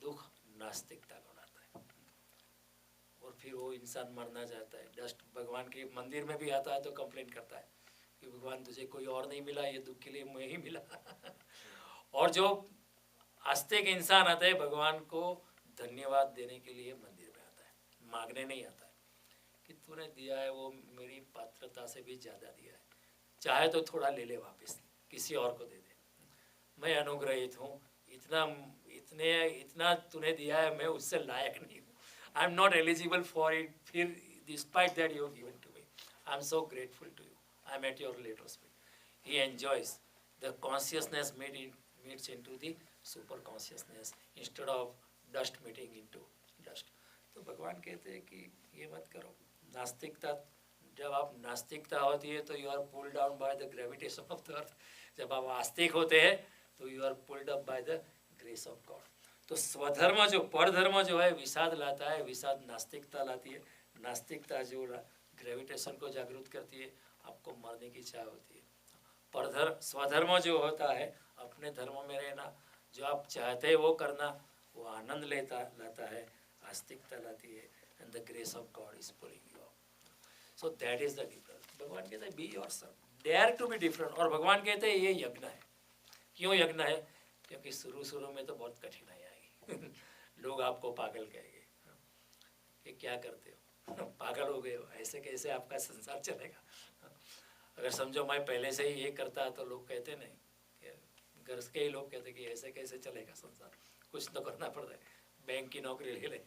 दुख नास्तिकता को लाता है, और फिर वो इंसान मरना चाहता है। डस्ट भगवान के मंदिर में भी आता है तो कंप्लेन करता है कि भगवान तुझे कोई और नहीं मिला, ये दुख के लिए मैं ही मिला। और जो आस्तिक इंसान आता है भगवान को धन्यवाद देने के लिए मंदिर में आता है, मांगने नहीं आता है कि तूने दिया है वो मेरी पात्रता से भी ज़्यादा दिया है, चाहे तो थोड़ा ले ले वापस, किसी और को दे दे, मैं अनुग्रहित हूँ, इतना तूने दिया है, मैं उससे लायक नहीं हूँ, I am not eligible for it, फिर despite that you have given to me, I am so grateful to you, I am at your lotus feet. He enjoys the consciousness meets into the super consciousness instead of dust meeting into dust। तो भगवान कहते हैं कि ये मत करो। नास्तिकता, जब आप नास्तिकता होती है तो you are pulled down by the gravitation of the earth, जब आप आस्तिक होते हैं तो you are pulled up by the grace of God. तो स्वधर्म जो परधर्म जो है विषाद लाता है, विषाद नास्तिकता लाती है, नास्तिकता जो ग्रेविटेशन को जागृत करती है, आपको मरने की इच्छा होती है। परधर्म स्वधर्म जो होता है, अपने धर्म में रहना, जो आप चाहते हैं वो करना, वो आनंद लाता है, आस्तिकता लाती है, and the grace of God is pulling you up. So that is the difference. भगवान कहते हैं be yourself, dare to be different. और भगवान कहते हैं ये यज्ञ है। क्यों यज्ञ है? क्योंकि शुरू में तो बहुत कठिनाई आएगी लोग आपको पागल कहेंगे कि क्या करते हो पागल हो गए हो, ऐसे कैसे आपका संसार चलेगा। अगर समझो मैं पहले से ही ये करता तो लोग कहते नहीं, घर के ही लोग कहते कि ऐसे कैसे चलेगा संसार, कुछ तो करना पड़ता है, बैंक की नौकरी ले ले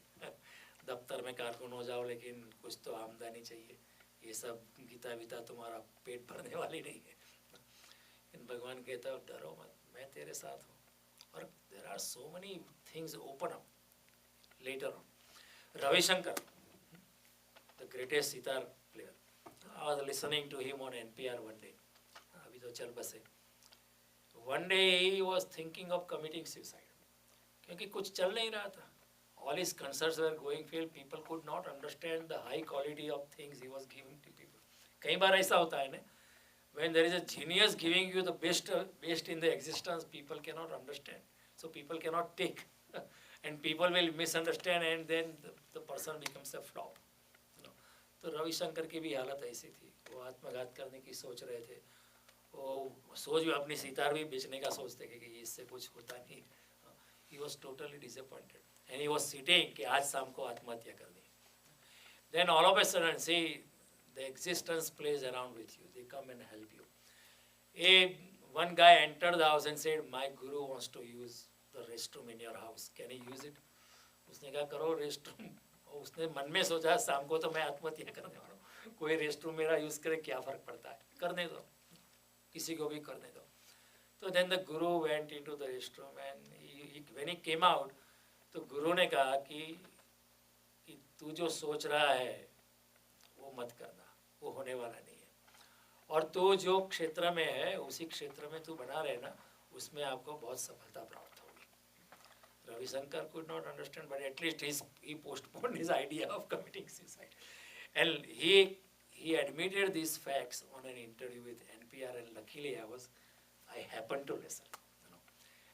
दफ्तर में कारकुन हो जाओ, लेकिन कुछ तो आमदनी चाहिए। ये सब गीता वीता तुम्हारा पेट भरने वाली नहीं है। भगवान कहता है डरो मत, मैं तेरे साथ हूँ। और there are so many things open up later on. Ravishankar, the greatest sitar player, I was listening to him on NPR one day, अभी तो चल बसे। One day he was thinking of committing suicide, क्योंकि कुछ चल नहीं रहा था। All his concerts were going fail. People could not understand the high quality of things he was giving to people. कई बार ऐसा होता है ना, when there is a genius giving you the best in the existence, people cannot understand. So people cannot take, and people will misunderstand, and then the person becomes a flop. तो रविशंकर की भी हालत ऐसी थी। वो आत्मघात करने की सोच रहे थे। वो सोच भी अपनी सितार भी बेचने का सोचते कि इससे कुछ होता नहीं। He was totally disappointed. And he was sitting कि आज शाम को आत्महत्या करनी। Then all of a sudden, see, the existence plays around with you. They come and help you. One guy entered the house and said, "My guru wants to use the restroom in your house. Can he use it?" उसने कहा करो restroom। उसने मन में सोचा शाम को तो मैं आत्महत्या करने वाला हूँ, कोई restroom मेरा यूज करे क्या फर्क पड़ता है, करने दो, किसी को भी करने दो। तो then the guru went into the restroom and when he came out, तो गुरु ने कहा कि तू जो सोच रहा है वो मत करना, वो होने वाला नहीं है, और तू जो क्षेत्र में है उसी क्षेत्र में तू बना रहना, उसमें आपको बहुत सफलता प्राप्त होगी। Ravishankar could not understand, but at least he postponed his idea of committing suicide, and he admitted these facts on an interview with NPR, and luckily I happened to listen,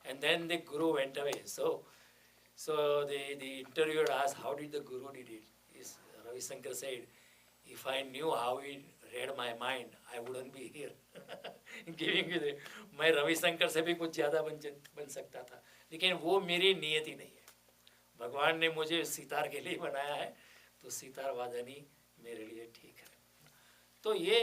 and then the guru went away. So the interviewer asked, how did the guru did it? Ravi Shankar said, if I knew how he read my mind, I wouldn't be here giving you the, मैं रवि शंकर से भी कुछ ज़्यादा बन सकता था, लेकिन वो मेरी नियति नहीं है। भगवान ने मुझे सितार के लिए बनाया है, तो सितार वादनी मेरे लिए ठीक है। तो ये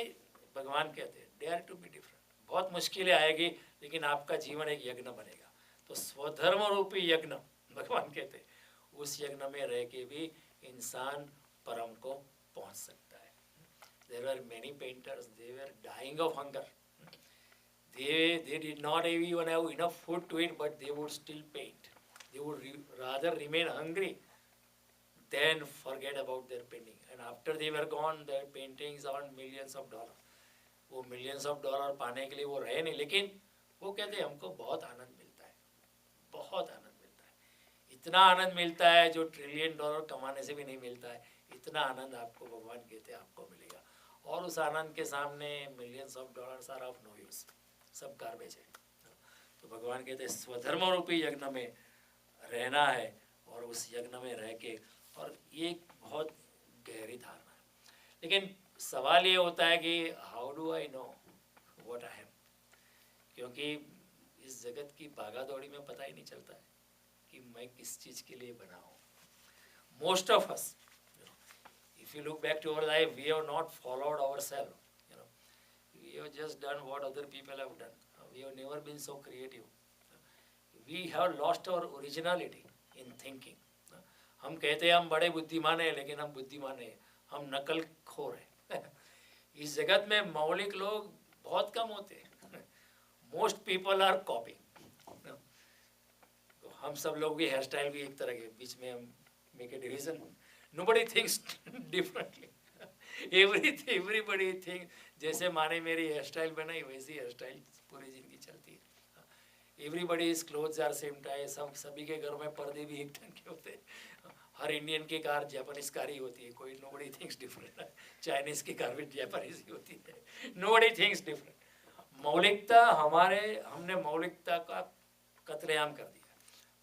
भगवान कहते हैं डेयर टू बी डिफरेंट। बहुत मुश्किलें आएगी, लेकिन आपका जीवन एक यज्ञ बनेगा। तो स्वधर्म रूपी यज्ञ भगवान कहते हैं, उस यज्ञ में रह के भी इंसान परम को पहुंच सकता है। There were many painters, they were dying of hunger. They did not even have enough food to eat, but they would still paint. They would rather remain hungry than forget about their painting. And after they were gone, their paintings earned millions of dollars. वो millions of dollars पाने के लिए वो रहे नहीं, लेकिन वो कहते हैं हमको बहुत आनंद मिलता है, बहुत आनंद। इतना आनंद मिलता है जो $1 ट्रिलियन कमाने से भी नहीं मिलता है। इतना आनंद आपको भगवान कहते हैं आपको मिलेगा, और उस आनंद के सामने millions of dollars are of no use, सब गार्बेज है। तो भगवान कहते हैं स्वधर्म रूपी यज्ञ में रहना है, और उस यज्ञ में रह के, और ये बहुत गहरी धारणा है। लेकिन सवाल ये होता है कि how do I know what I am, क्योंकि इस जगत की भागा दौड़ी में पता ही नहीं चलता है कि मैं किस चीज़ के लिए बना हूँ। Most of us, if you look back to our life, we have not followed ourselves. We have just done what other people have done. We have never been so creative. We have lost our originality in thinking. हम कहते हैं हम बड़े बुद्धिमान हैं, लेकिन हम बुद्धिमान हैं, हम नकल खोर हैं। इस जगत में मौलिक लोग बहुत कम होते हैं। Most people are copying. हम सब लोग भी हेयर स्टाइल भी एक तरह के, बीच में हम make A division, nobody thinks differently, everybody think, जैसे माने मेरी हेयर स्टाइल बनाई वैसी हेयर स्टाइल पूरी जिंदगी चलती है। Everybody is clothes are same type, सभी के घर में पर्दे भी एक ढंग के होते हैं, हर इंडियन की कार जापानीज कार ही होती है, कोई नोबडी थिंक्स डिफरेंट। चाइनीज की कार भी जापानीज ही होती है, नोबडी थिंक्स डिफरेंट। मौलिकता हमने मौलिकता का कत्लेआम कर दिया।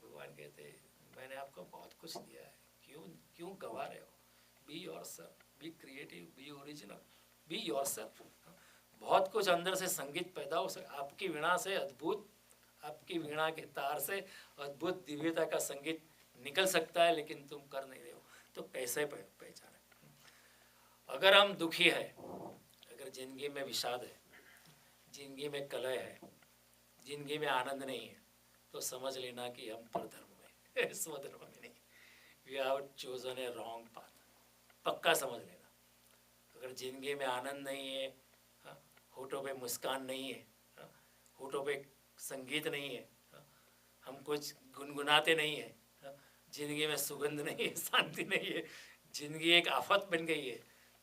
भगवान कहते मैंने आपको बहुत कुछ दिया है, क्यों क्यों गवा रहे हो? Be yourself, be creative, B original, be yourself. बहुत कुछ अंदर से संगीत पैदा हो सकता, आपकी वीणा से अद्भुत, आपकी वीणा के तार से अद्भुत दिव्यता का संगीत निकल सकता है, लेकिन तुम कर नहीं रहे हो, तो कैसे पहचाने? अगर हम दुखी है, अगर जिंदगी में विषाद है, जिंदगी में कलह है, जिंदगी में आनंद नहीं है, तो समझ लेना कि हम परधर्म में स्वधर्म में नहीं, we have chosen a wrong path. पक्का समझ लेना। अगर जिंदगी में आनंद नहीं है, होठों पे मुस्कान नहीं है, होठों पे संगीत नहीं है, हम कुछ गुनगुनाते नहीं है, जिंदगी में सुगंध नहीं है, शांति नहीं है, जिंदगी एक आफत बन गई है,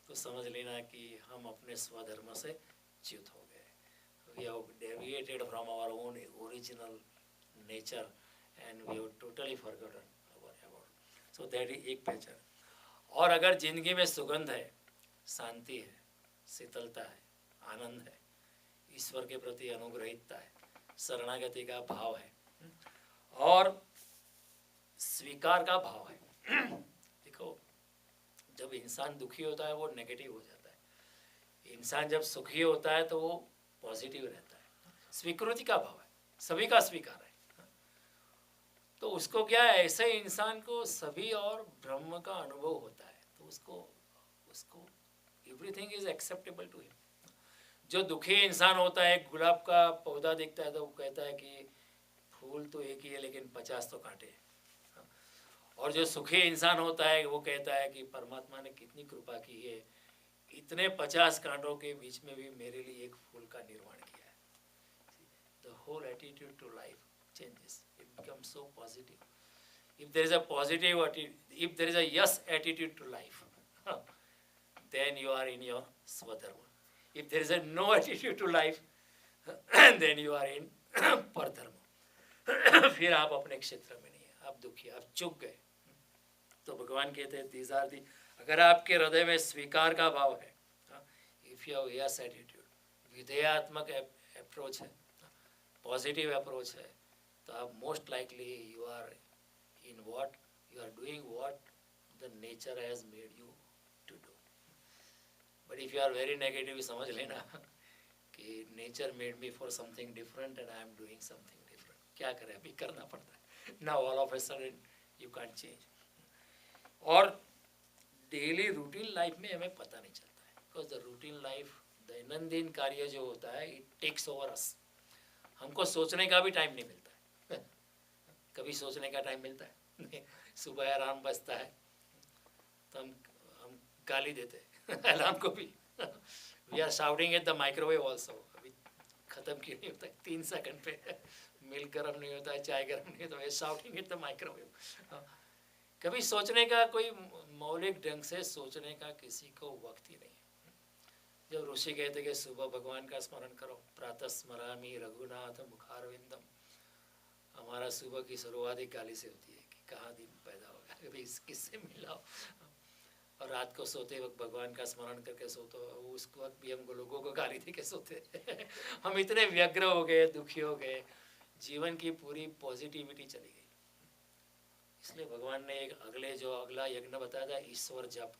तो समझ लेना कि हम अपने स्वधर्म से च्युत हो गए। We have deviated from our own original nature and we have totally forgotten about. So that is एक पहचान। और अगर जिंदगी में सुगंध है, शांति है, शीतलता है, आनंद है, ईश्वर के प्रति अनुग्रहितता है, शरणागति का भाव है और स्वीकार का भाव है। देखो, जब इंसान दुखी होता है वो नेगेटिव हो जाता है, इंसान जब सुखी होता है तो वो पॉजिटिव रहता है, स्वीकृति का भाव है, सभी का स्वीकार है। तो उसको क्या है, ऐसे इंसान को सभी और ब्रह्म का अनुभव होता है, तो उसको everything is acceptable to him. जो दुखी इंसान होता है, गुलाब का पौधा दिखता है तो वो कहता है कि फूल तो एक ही है लेकिन 50 तो कांटे हैं। और जो सुखी इंसान होता है वो कहता है कि परमात्मा ने कितनी कृपा की है, इतने 50 कांटों के बीच में भी मेरे लिए एक फूल का निर्माण किया है। The whole attitude to life changes, it becomes so positive. If there is a positive attitude, if there is a yes attitude to life, then you are in your swadharma. If there is a no attitude to life, then you are in pardharma. फिर आप अपने क्षेत्र में नहीं है, आप दुखी, आप चुक गए। तो भगवान कहते हैं these are the, अगर आपके हृदय में स्वीकार का भाव है, if you have yes attitude, विधेयात्मक अप्रोच है, पॉजिटिव अप्रोच है, तो आप most likely you are in what you are doing, what the nature has made you to do. But if you are very negative, समझ लेना कि nature made me for something different and I am doing something different. क्या करें, अभी करना पड़ता है ना, all of a sudden you can't change. और डेली रूटीन लाइफ में हमें पता नहीं चलता है, बिकॉज द रूटीन लाइफ, दैनंदिन कार्य जो होता है, इट टेक्स ओवर अस। हमको सोचने का भी टाइम नहीं मिलता है। कभी सोचने का टाइम मिलता है? सुबह अलार्म बजता है तो हम गाली देते हैं अलार्म को भी। We are shouting at the microwave also. अभी ख़त्म क्यों नहीं होता है? 3 सेकंड पे मिल्क गर्म नहीं होता है, चाय गर्म नहीं होता है, शाउटिंग एट द माइक्रोवेव। कभी सोचने का, कोई मौलिक ढंग से सोचने का किसी को वक्त ही नहीं। जब ऋषि कहते कि सुबह भगवान का स्मरण करो, प्रातः स्मरामि रघुनाथ मुखारविंदम, हमारा सुबह की शुरुआत ही गाली से होती है कि कहाँ दिन पैदा होगा, कभी किससे मिलाओ। और रात को सोते वक्त भगवान का स्मरण करके सोते, उस वक्त भी हम लोगों को गाली दे के सोते। हम इतने व्यग्र हो गए, दुखी हो गए, जीवन की पूरी पॉजिटिविटी चली गई। इसलिए भगवान ने एक अगला यज्ञ बताया था, ईश्वर जप।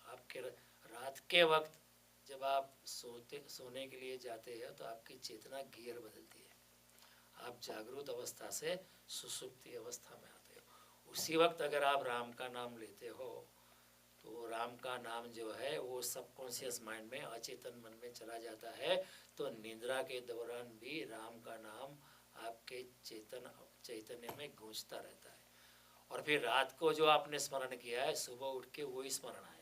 आपके रात के वक्त जब आप सोने के लिए जाते हैं तो आपकी चेतना गियर बदलती है, आप जागरूक अवस्था से सुसुप्ति अवस्था में आते हो। उसी वक्त अगर आप राम का नाम लेते हो तो राम का नाम जो है वो सबकॉन्शियस माइंड में, अचेतन मन में चला जाता है। तो निद्रा के दौरान भी राम का नाम आपके चैतन्य में गूंजता रहता है। और फिर रात को जो आपने स्मरण किया है, सुबह उठ के वही स्मरण आएगा।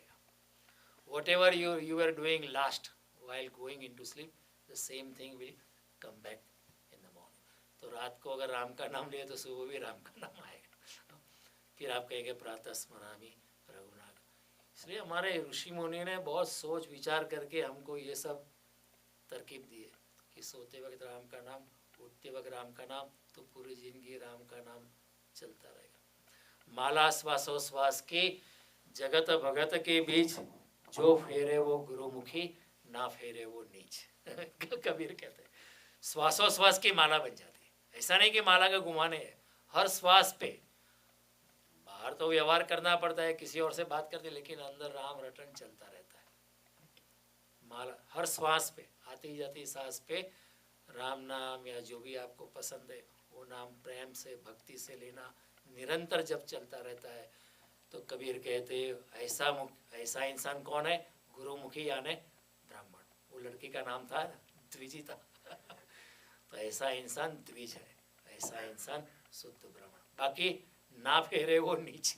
Whatever you were doing last while going into sleep, the same thing will come back in the morning. तो रात को अगर राम का नाम लिया तो सुबह भी राम का नाम आएगा। फिर आप कहेंगे प्रातः स्मरामि रघुनाथ। इसलिए हमारे ऋषि मुनि ने बहुत सोच विचार करके हमको ये सब तरकीब दी है कि सोते वक्त राम का नाम, उठते वक्त राम का नाम, तो पूरी जिंदगी राम का नाम चलता रहेगा। माला श्वासोश्वास की जगत भगत के बीच, जो फेरे वो गुरुमुखी, ना फेरे वो नीच। कबीर कहते हैं श्वासोश्वास की माला बन जाती है। ऐसा नहीं कि माला का घुमाने है, हर श्वास पे। बाहर तो व्यवहार करना पड़ता है, किसी और से बात करते, लेकिन अंदर राम रटन चलता रहता है। माला हर श्वास पे, आती जाती सांस पे राम नाम या जो भी आपको पसंद है वो नाम प्रेम से भक्ति से लेना, निरंतर जब चलता रहता है। तो कबीर कहते ऐसा इंसान कौन है? गुरुमुखी यानी ब्राह्मण। वो लड़की का नाम था द्विजी था। तो ऐसा इंसान द्विज है, ऐसा इंसान शुद्ध ब्राह्मण। बाकी ना फेरे वो नीच।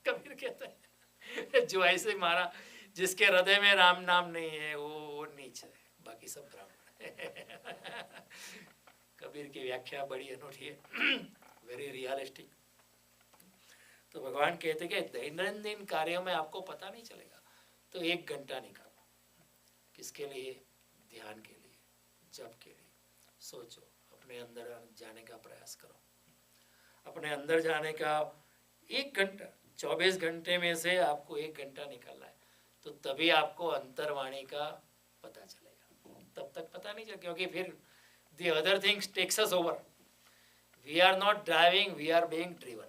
कबीर कहता है जो ऐसे मारा, जिसके हृदय में राम नाम नहीं है वो नीच है, बाकी सब ब्राह्मण है। कबीर की व्याख्या बड़ी अनूठी है, वेरी रियलिस्टिक। तो भगवान कहते कि दैनंदिन कार्यों में आपको पता नहीं चलेगा, तो 1 घंटा निकालो। किसके लिए? ध्यान के लिए, जप के लिए। सोचो, अपने अंदर जाने का प्रयास करो। अपने अंदर जाने का 1 घंटा, 24 घंटे में से आपको 1 घंटा निकालना है, तो तभी आपको अंतर्वाणी का पता चलेगा। तब तक पता नहीं चलेगा, क्योंकि फिर the other things takes us over. We are not driving, we are being driven.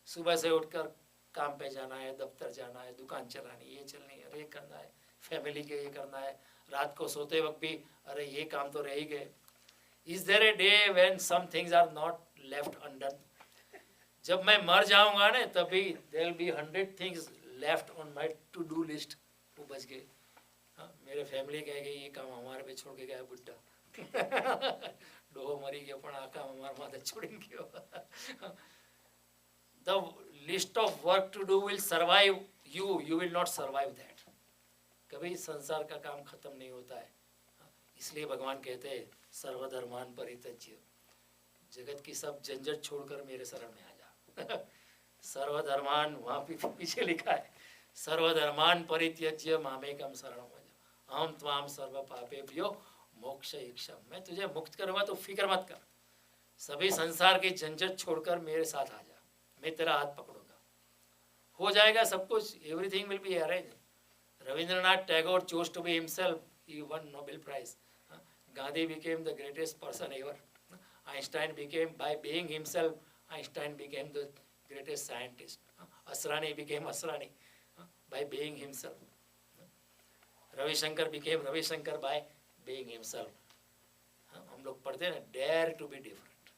सुबह से उठकर काम पे जाना है, दफ्तर जाना है, दुकान चलानी, ये चलनी है, अरे करना है, फैमिली के ये करना है, रात को सोते वक्त भी अरे ये काम तो रह ही गए। Is there a day when some things are not left undone? जब मैं मर जाऊंगा ना, तभी there will be 100 things left on my to do list. वो बच गए। हाँ, मेरे फैमिली कह गई ये काम हमारे पे छोड़ के गया बुड्ढा। डोहो मरी गयो पण आ काम हमारे माथे छोड़ी गयो। The list of work to do will survive you, you will not survive that. कभी संसार का काम खत्म नहीं होता है। इसलिए भगवान कहते हैं सर्वधर्मान परित्यज्य, जगत की सब झंझट छोड़कर मेरे शरण में आ जा। सर्वधर्मान, वहाँ पीछे लिखा है, सर्वधर्मान परित्यज्य मामेकम शरणं व्रज, अहम त्वाम सर्व पापेभ्यो मोक्ष इच्छा। मैं तुझे मुक्त करूँगा तो फिक्र मत कर, सभी संसार की झंझट छोड़कर मेरे साथ आ जा, मैं तेरा हाथ पकड़ूंगा, हो जाएगा सब कुछ। Everything will be arrange. Rabindranath Tagore chose to be himself, he won Nobel Prize. Gandhi became the greatest person ever. Einstein became, by being himself, Einstein became the greatest scientist. Asrani became Asrani by being himself. Ravi Shankar became Ravi Shankar by being himself. हम लोग पढ़ते हैं ना, dare to be different,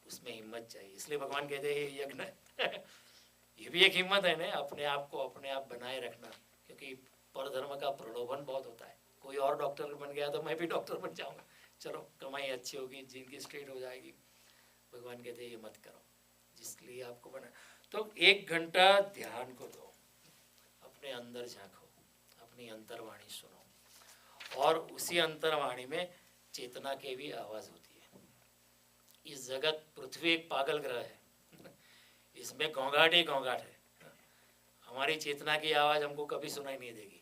उसमें हिम्मत चाहिए। इसलिए भगवान कहते हैं ये यज्ञ ये भी एक हिम्मत है ना, अपने आप को अपने आप बनाए रखना, क्योंकि परधर्म का प्रलोभन बहुत होता है। कोई और डॉक्टर बन गया तो मैं भी डॉक्टर बन जाऊंगा, चलो कमाई अच्छी होगी, जिंदगी स्ट्रेट हो जाएगी। भगवान कहते हैं ये मत करो, जिसलिए आपको बना। तो 1 घंटा ध्यान को दो, अपने अंदर झांको, अपनी अंतर्वाणी सुनो, और उसी अंतर्वाणी में चेतना की भी आवाज़ होती है। इस जगत पृथ्वी एक पागल ग्रह है, इसमें घोंघाट ही घोंघाट है। हमारी चेतना की आवाज़ हमको कभी सुनाई नहीं देगी,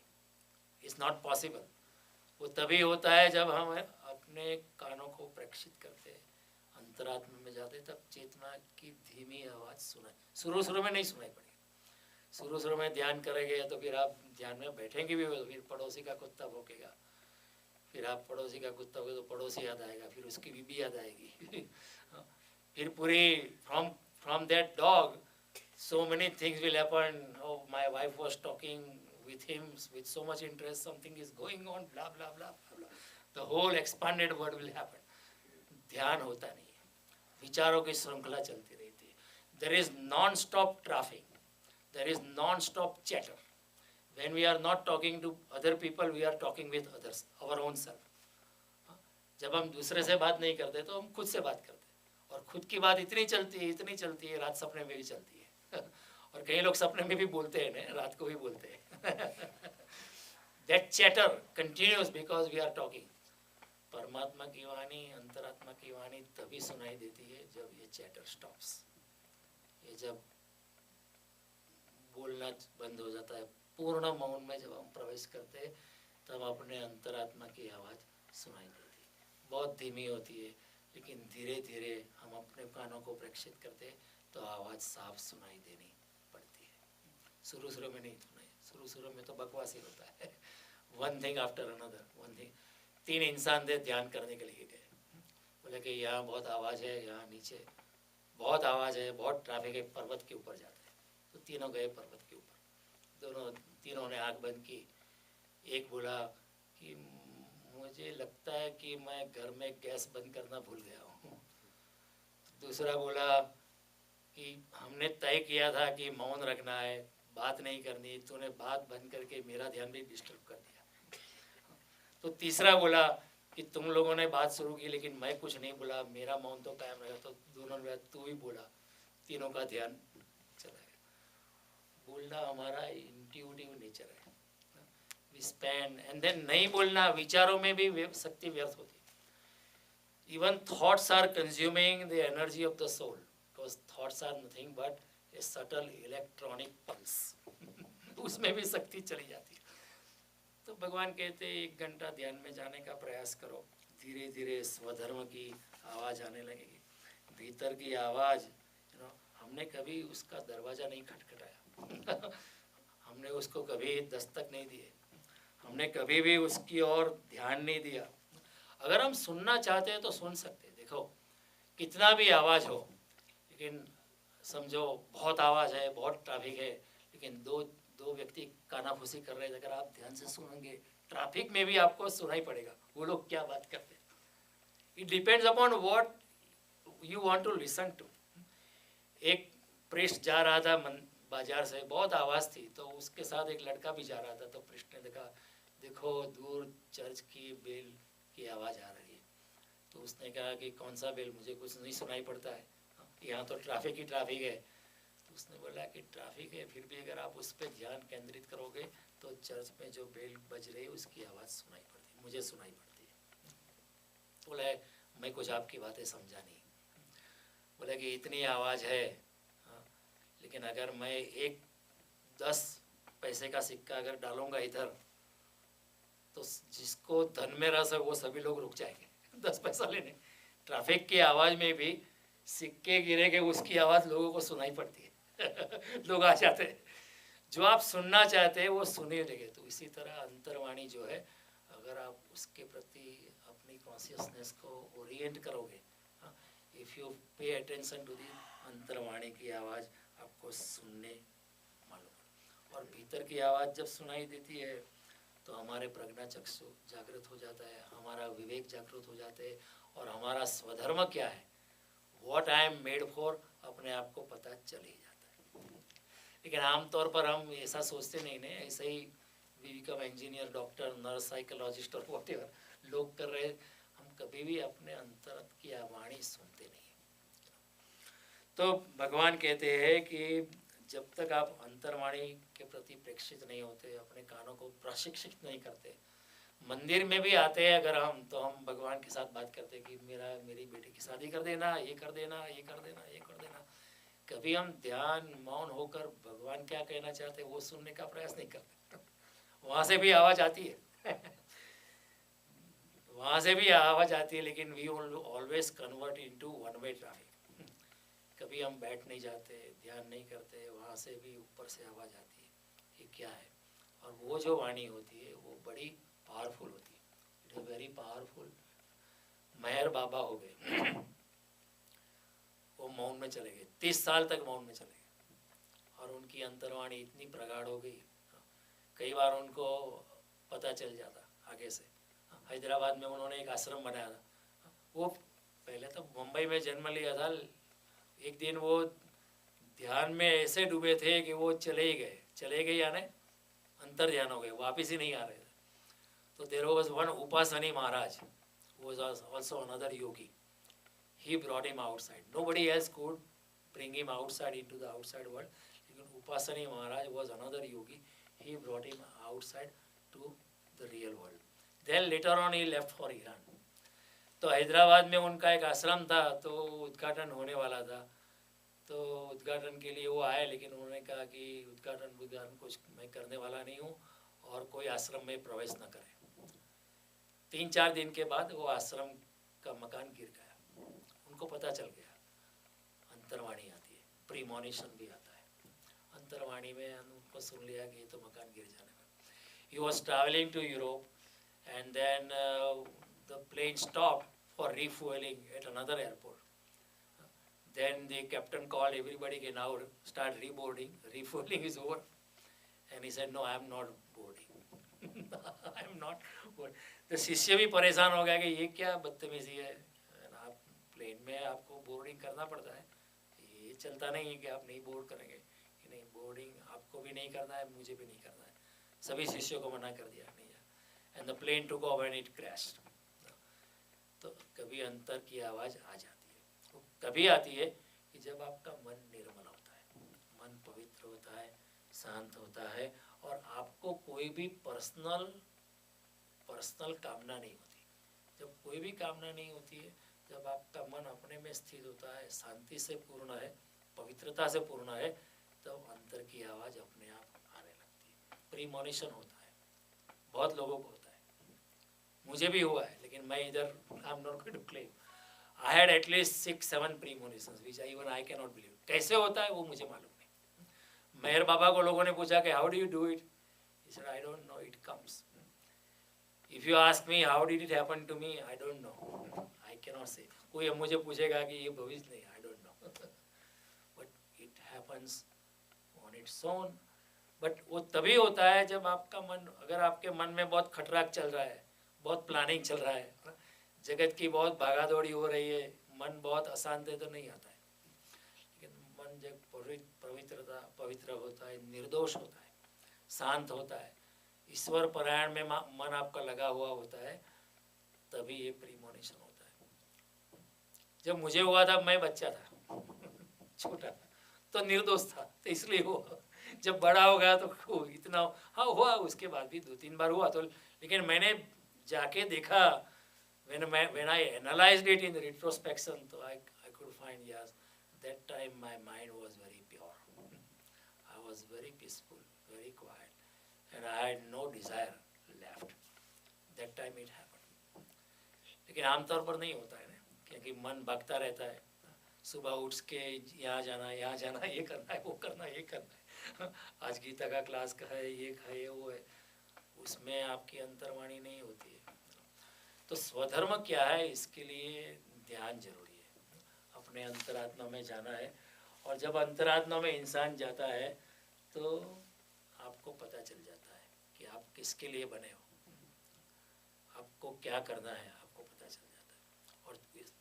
इट्स नॉट पॉसिबल। वो तभी होता है जब हम अपने कानों को प्रेक्षित करते हैं, अंतरात्मा में जाते, तब चेतना की धीमी आवाज़ सुनाई। शुरू में नहीं सुनाई पड़ेगी। शुरू में ध्यान करेंगे तो फिर आप ध्यान में बैठेंगे भी, तो फिर पड़ोसी का कुत्ता भौंकेगा, फिर आप पड़ोसी का कुत्ता हो तो पड़ोसी याद आएगा, फिर उसकी बीबी याद आएगी। फिर पूरी from that dog so many things will happen. Oh, my wife was talking with him with so much interest, something is going on, blah blah blah blah. The whole expanded word will happen. ध्यान होता नहीं है, विचारों की श्रृंखला चलती रहती है। There is non-stop traffic, there is non-stop chatter. When we are not talking to other people, we are talking with others, our own self. जब हम दूसरे से बात नहीं करते तो हम खुद से बात करते हैं, और खुद की बात इतनी चलती है, रात सपने में भी चलती है। और कई लोग सपने में भी बोलते हैं ना, रात को भी बोलते हैं। That chatter continues because we are talking. परमात्मा की वाणी, अंतरात्मा की वाणी तभी सुनाई देती है जब ये चैटर स्टॉप्स, ये जब बोलना बंद हो जाता है, पूर्ण मौन में जब हम प्रवेश करते हैं, तब अपने अंतरात्मा की आवाज़ सुनाई देती है। बहुत धीमी होती है, लेकिन धीरे धीरे हम अपने कानों को प्रेक्षित करते हैं, तो आवाज़ साफ सुनाई देनी पड़ती है। शुरू में नहीं सुनाई, शुरू में तो बकवास ही होता है। One thing after another, one thing. 3 इंसान थे ध्यान करने के लिए गए, बोले कि यहाँ बहुत आवाज़ है, यहाँ नीचे बहुत आवाज़ है, बहुत ट्रैफिक है, पर्वत के ऊपर जाते हैं। तो तीनों गए पर्वत के ऊपर, तीनों ने आँख बंद की। एक बोला कि मुझे लगता है कि मैं घर में गैस बंद करना भूल गया हूँ। दूसरा बोला कि हमने तय किया था कि मौन रखना है, बात नहीं करनी, तूने बात बंद करके मेरा ध्यान भी डिस्टर्ब कर दिया। तो तीसरा बोला कि तुम लोगों ने बात शुरू की लेकिन मैं कुछ नहीं बोला, मेरा मौन तो कायम रहा। तो दोनों ने तू ही बोला, तीनों का ध्यान चला गया। बोलना हमारा इंट्यूटिव नेचर है, वी स्पेंड एंड देन नहीं बोलना, विचारों में भी शक्ति व्यर्थ होती है। Even thoughts are consuming the energy of the soul, because thoughts are nothing but a subtle electronic pulse. उसमें भी शक्ति चली जाती है। तो भगवान कहते 1 घंटा ध्यान में जाने का प्रयास करो, धीरे धीरे स्वधर्म की आवाज़ आने लगेगी। भीतर की आवाज़, हमने कभी उसका दरवाज़ा नहीं खटखटाया। हमने उसको कभी दस्तक नहीं दिए, हमने कभी भी उसकी ओर ध्यान नहीं दिया। अगर हम सुनना चाहते हैं तो सुन सकते हैं। देखो कितना भी आवाज़ हो, लेकिन समझो बहुत आवाज़ है, बहुत ट्रैफिक है, लेकिन दो व्यक्ति कानाफूसी कर रहे हैं, अगर आप ध्यान से सुनेंगे ट्रैफिक में भी आपको सुनाई पड़ेगा वो लोग क्या बात करते हैं। It depends upon what you want to listen to. एक प्रेस्ट जा रहा था बाजार से, बहुत आवाज़ थी, तो उसके साथ एक लड़का भी जा रहा था। तो प्रेस्ट ने देखो दूर चर्च की बेल की आवाज़ आ रही है। तो उसने कहा कि कौन सा बेल, मुझे कुछ नहीं सुनाई पड़ता है, यहाँ तो ट्रैफिक ही ट्रैफिक है। तो उसने बोला कि ट्रैफिक है, फिर भी अगर आप उस पर ध्यान केंद्रित करोगे तो चर्च में जो बेल बज रही है उसकी आवाज़ सुनाई पड़ती है, मुझे सुनाई पड़ती है। तो बोला मैं कुछ आपकी बातें समझा नहीं। बोला कि इतनी आवाज़ है, लेकिन अगर मैं एक 10 पैसे का सिक्का अगर डालूंगा इधर, तो जिसको धन में रस है वो सभी लोग रुक जाएंगे 10 पैसा लेने। ट्रैफिक की आवाज़ में भी सिक्के गिरे के उसकी आवाज़ लोगों को सुनाई पड़ती है। लोग आ जाते हैं, जो आप सुनना चाहते हैं वो सुने लगे। तो इसी तरह अंतर्वाणी जो है, अगर आप उसके प्रति अपनी कॉन्शियसनेस को ओरिएंट करोगे, if you pay attention to the अंतर्वाणी की आवाज़ आपको सुनने मालूम। और भीतर की आवाज़ जब सुनाई देती है तो हमारे प्रज्ञा चक्षु जागृत हो जाता है, हमारा विवेक जागृत हो जाते हैं, और हमारा स्वधर्म क्या है, what I am made for, अपने आप को पता चल ही जाता है। लेकिन आमतौर पर हम ऐसा सोचते नहीं ने, ऐसे ही we become engineer, doctor, nurse, psychologist और व्हाटएवर लोग कर रहे, हम कभी भी अपने अंतर की वाणी सुनते नहीं। तो भगवान कहते हैं कि जब तक आप अंतर्वाणी के प्रति प्रेक्षित नहीं होते, अपने कानों को प्रशिक्षित नहीं करते, मंदिर में भी आते हैं अगर हम, तो हम भगवान के साथ बात करते कि मेरी बेटी की शादी कर देना, ये कर देना, ये कर देना, ये कर देना। कभी हम ध्यान मौन होकर भगवान क्या कहना चाहते वो सुनने का प्रयास नहीं करते। वहाँ से भी आवाज़ आती है वहाँ से भी आवाज़ आती है, लेकिन we always convert into one way traffic. कभी हम बैठ नहीं जाते, ध्यान नहीं करते, वहाँ से भी ऊपर से आवाज़ आती है, ये क्या है। और वो जो वाणी होती है वो बड़ी पावरफुल होती है, इट इज़ वेरी पावरफुल। मेहर बाबा हो गए, वो मौन में चले गए, 30 साल तक मौन में चले गए, और उनकी अंतर्वाणी इतनी प्रगाढ़ हो गई, कई बार उनको पता चल जाता आगे से। हैदराबाद में उन्होंने एक आश्रम बनाया था। वो पहले तो मुंबई में जन्म लिया था, एक दिन वो ध्यान में ऐसे डूबे थे कि वो चले गए यानी अंतर ध्यान हो गए, वापिस ही नहीं आ रहे थे। तो there was one Upasani Maharaj, was also another yogi. He brought him outside. Nobody else could bring him outside into the outside world. Upasani Maharaj was another yogi. He brought him outside to the real world. Then later on he left for Iran. तो हैदराबाद में उनका एक आश्रम था, तो उद्घाटन होने वाला था। तो उद्घाटन के लिए वो आए, लेकिन उन्होंने कहा कि उद्घाटन कुछ मैं करने वाला नहीं हूँ और कोई आश्रम में प्रवेश न करें। 3-4 दिन के बाद वो आश्रम का मकान गिर गया। उनको पता चल गया अंतर्वाणी आती है, प्रीमोनिशन भी आता है। अंतर्वाणी में उनको सुन लिया कि ये तो मकान गिर जाने वाला। He was traveling to Europe and then the plane stopped for refueling at another airport. Then the captain called everybody, "Okay, now start reboarding. Refueling is over." And he said, "No, I am not boarding." I am not boarding. तो शिष्य भी परेशान हो गया कि ये क्या बदतमीजी है, आप प्लेन में आपको बोर्डिंग करना पड़ता है, ये चलता नहीं है कि आप नहीं बोर्ड करेंगे। कि नहीं, बोर्डिंग आपको भी नहीं करना है, मुझे भी नहीं करना है। सभी शिष्यों को मना कर दिया, नहीं है। And the plane took off and it crashed. तो कभी अंतर की आवाज़ आ जाती है, वो कभी आती है कि जब आपका मन निर्मल होता है, मन पवित्र होता है, शांत होता है, और आपको कोई भी पर्सनल कामना नहीं होती। जब कोई भी कामना नहीं होती है, जब आपका मन अपने में स्थित होता है, शांति से पूर्ण है, पवित्रता से पूर्ण है, तब अंतर की आवाज़ अपने आप आने लगती है। प्रीमोनिशन होता है, बहुत लोगों को होता है, मुझे भी हुआ है, लेकिन मैं इधर I am not going to claim. I had at least 6-7 premonitions, which even I cannot believe. कैसे होता है वो मुझे मालूम नहीं। मेहर बाबा को लोगों ने पूछा कि how do you do it? He said, I don't know, it comes. If you ask me how did it happen to me, I don't know. I cannot say. कोई मुझे पूछेगा कि ये भविष्य नहीं, I don't know. But it happens on its own. But वो तभी होता है जब आपका मन, अगर आपके मन में बहुत खटराक चल रहा है, बहुत प्लानिंग चल रहा है, जगत की बहुत भागा दौड़ी हो रही है, मन बहुत अशांत है, तो नहीं आता है। लेकिन मन जब पवित्र होता है, निर्दोष होता है, शांत होता है, ईश्वर परायण में मन आपका लगा हुआ होता है, तभी ये प्रीमोनिशन होता है। जब मुझे हुआ था, मैं बच्चा था, छोटा था, तो निर्दोष था, तो इसलिए हुआ। जब बड़ा हो गया तो इतना हाँ हुआ, उसके बाद भी 2-3 बार हुआ, तो लेकिन मैंने जाके देखा, when I analyzed it in retrospection, so I could find, yes, that time my mind was very pure. I was very peaceful, very quiet, and I had no desire left. That time it happened. लेकिन आमतौर पर नहीं होता है ना, क्योंकि मन भागता रहता है। सुबह उठ के यहाँ जाना, ये करना है, वो करना है, ये करना है, आज गीता का क्लास का है, ये खाए, वो है, उसमें आपकी अंतर्वाणी नहीं होती है। तो स्वधर्म क्या है, इसके लिए ध्यान जरूरी है, अपने अंतरात्मा में जाना है। और जब अंतरात्मा में इंसान जाता है तो आपको पता चल जाता है कि आप किसके लिए बने हो, आपको क्या करना है, आपको पता चल जाता है, और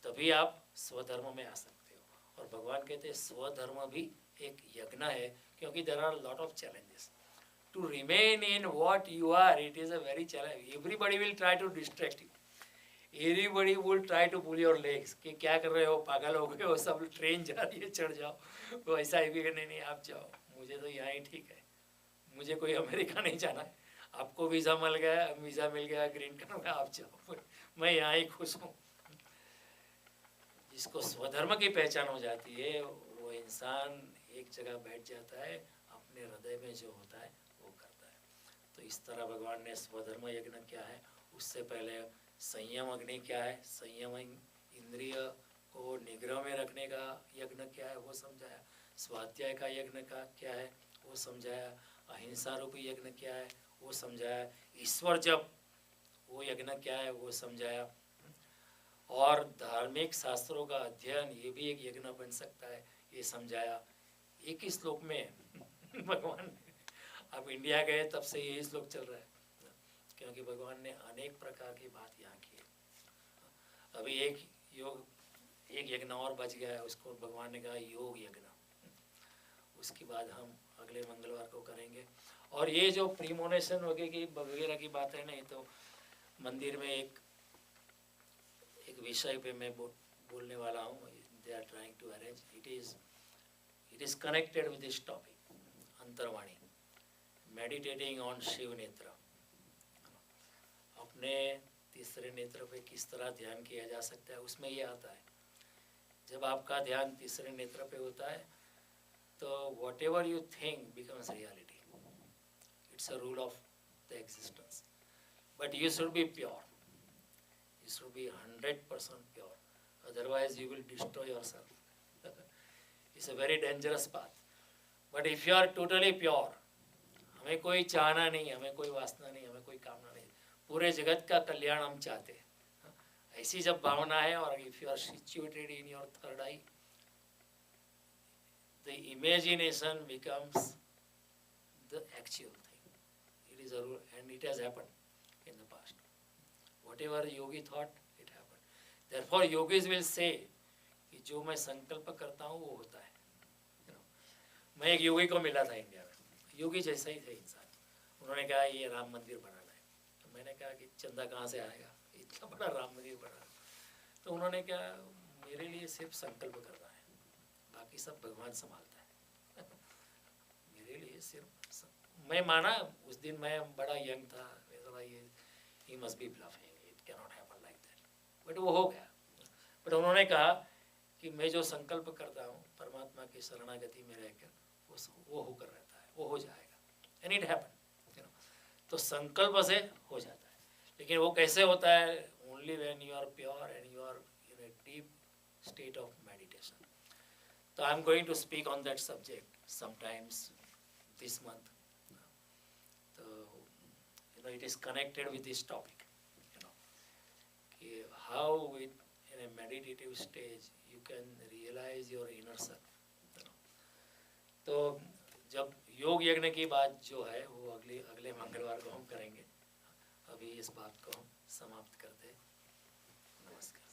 तभी आप स्वधर्म में आ सकते हो। और भगवान कहते हैं स्वधर्म भी एक यज्ञ है, क्योंकि there are lot of challenges to remain in what you are. It is a very challenge. Everybody will try to distract you, everybody will try to pull your legs कि क्या कर रहे हो, पागल हो गए हो, सब ट्रेन जा रही है, चढ़ जाओ, वो ऐसा ही भी नहीं, आप जाओ, मुझे तो यहाँ ही ठीक है, मुझे कोई अमेरिका नहीं जाना है, आपको वीज़ा मिल गया, ग्रीन कार्ड में, आप जाओ, मैं यहाँ ही खुश हूँ। जिसको स्वधर्म की पहचान हो जाती है, वो इंसान एक जगह बैठ जाता है, अपने हृदय में जो होता है वो करता है। तो इस तरह भगवान ने स्वधर्म यज्ञ क्या है, उससे पहले संयम अग्नि क्या है, संयम इंद्रिय को निग्रह में रखने का यज्ञ क्या है वो समझाया, स्वाध्याय का यज्ञ का क्या है वो समझाया, अहिंसा रूपी यज्ञ क्या है वो समझाया, ईश्वर जप वो यज्ञ क्या है वो समझाया, और धार्मिक शास्त्रों का अध्ययन ये भी एक यज्ञ बन सकता है ये समझाया। एक ही श्लोक में भगवान, अब इंडिया गए तब से यही श्लोक चल रहा है, क्योंकि भगवान ने अनेक प्रकार की बात यहाँ की है। अभी एक यज्ञ और बच गया है, उसको भगवान ने कहा योग यज्ञ, उसके बाद हम अगले मंगलवार को करेंगे। और ये जो प्रीमोनेशन वगैरह की बात है नहीं, तो मंदिर में एक विषय पे मैं बोलने वाला हूँ, they are trying to arrange, it is connected with this topic, अंतर्वाणी, मेडिटेटिंग ऑन शिव नेत्र। अपने तीसरे नेत्र पे किस तरह ध्यान किया जा सकता है, उसमें ये आता है, जब आपका ध्यान तीसरे नेत्र पे होता है तो what ever you think becomes reality, it's a rule of the existence, but you should be pure, you should be 100% pure, otherwise you will destroy yourself. It's a very dangerous path. But if you are totally pure, हमें कोई चाहना नहीं, हमें कोई वासना नहीं, हमें कोई कामना नहीं, पूरे जगत का कल्याण हम चाहते हैं, ऐसी जब भावना है, और if you are situated in your third eye, the imagination becomes the actual thing. It is a rule, and it has happened in the past. Whatever yogi thought, it happened. Therefore, yogis will say कि जो मैं संकल्प करता हूँ वो होता है। मैं एक योगी को मिला था इंडिया में, योगी जैसा ही थे इंसान। उन्होंने कहा ये राम मंदिर बनाना है। तो मैंने कहा कि चंदा कहाँ से आएगा, इतना बड़ा राम मंदिर बना। तो उन्होंने कहा मेरे लिए सिर्फ संकल्प करना है, बाकी सब भगवान संभालता है। मेरे लिए सिर्फ मैं माना उस दिन, मैं बड़ा यंग था, ये must be bluffing, it can not happen like that, but वो हो गया। बट उन्होंने कहा कि मैं जो संकल्प करता हूँ परमात्मा की शरणागति में रहकर, वो होकर रहता है, वो हो जाएगा, एंड इट हैपन। तो संकल्प से हो जाता है, लेकिन वो कैसे होता है? Only when you are pure and you are in a deep state of meditation. So I am going to speak on that subject sometimes this month. So it is connected with this topic. How in a meditative stage you can realize your inner self. तो जब योग यज्ञ की बात जो है वो अगले मंगलवार को हम करेंगे। अभी इस बात को हम समाप्त करते हैं। नमस्कार।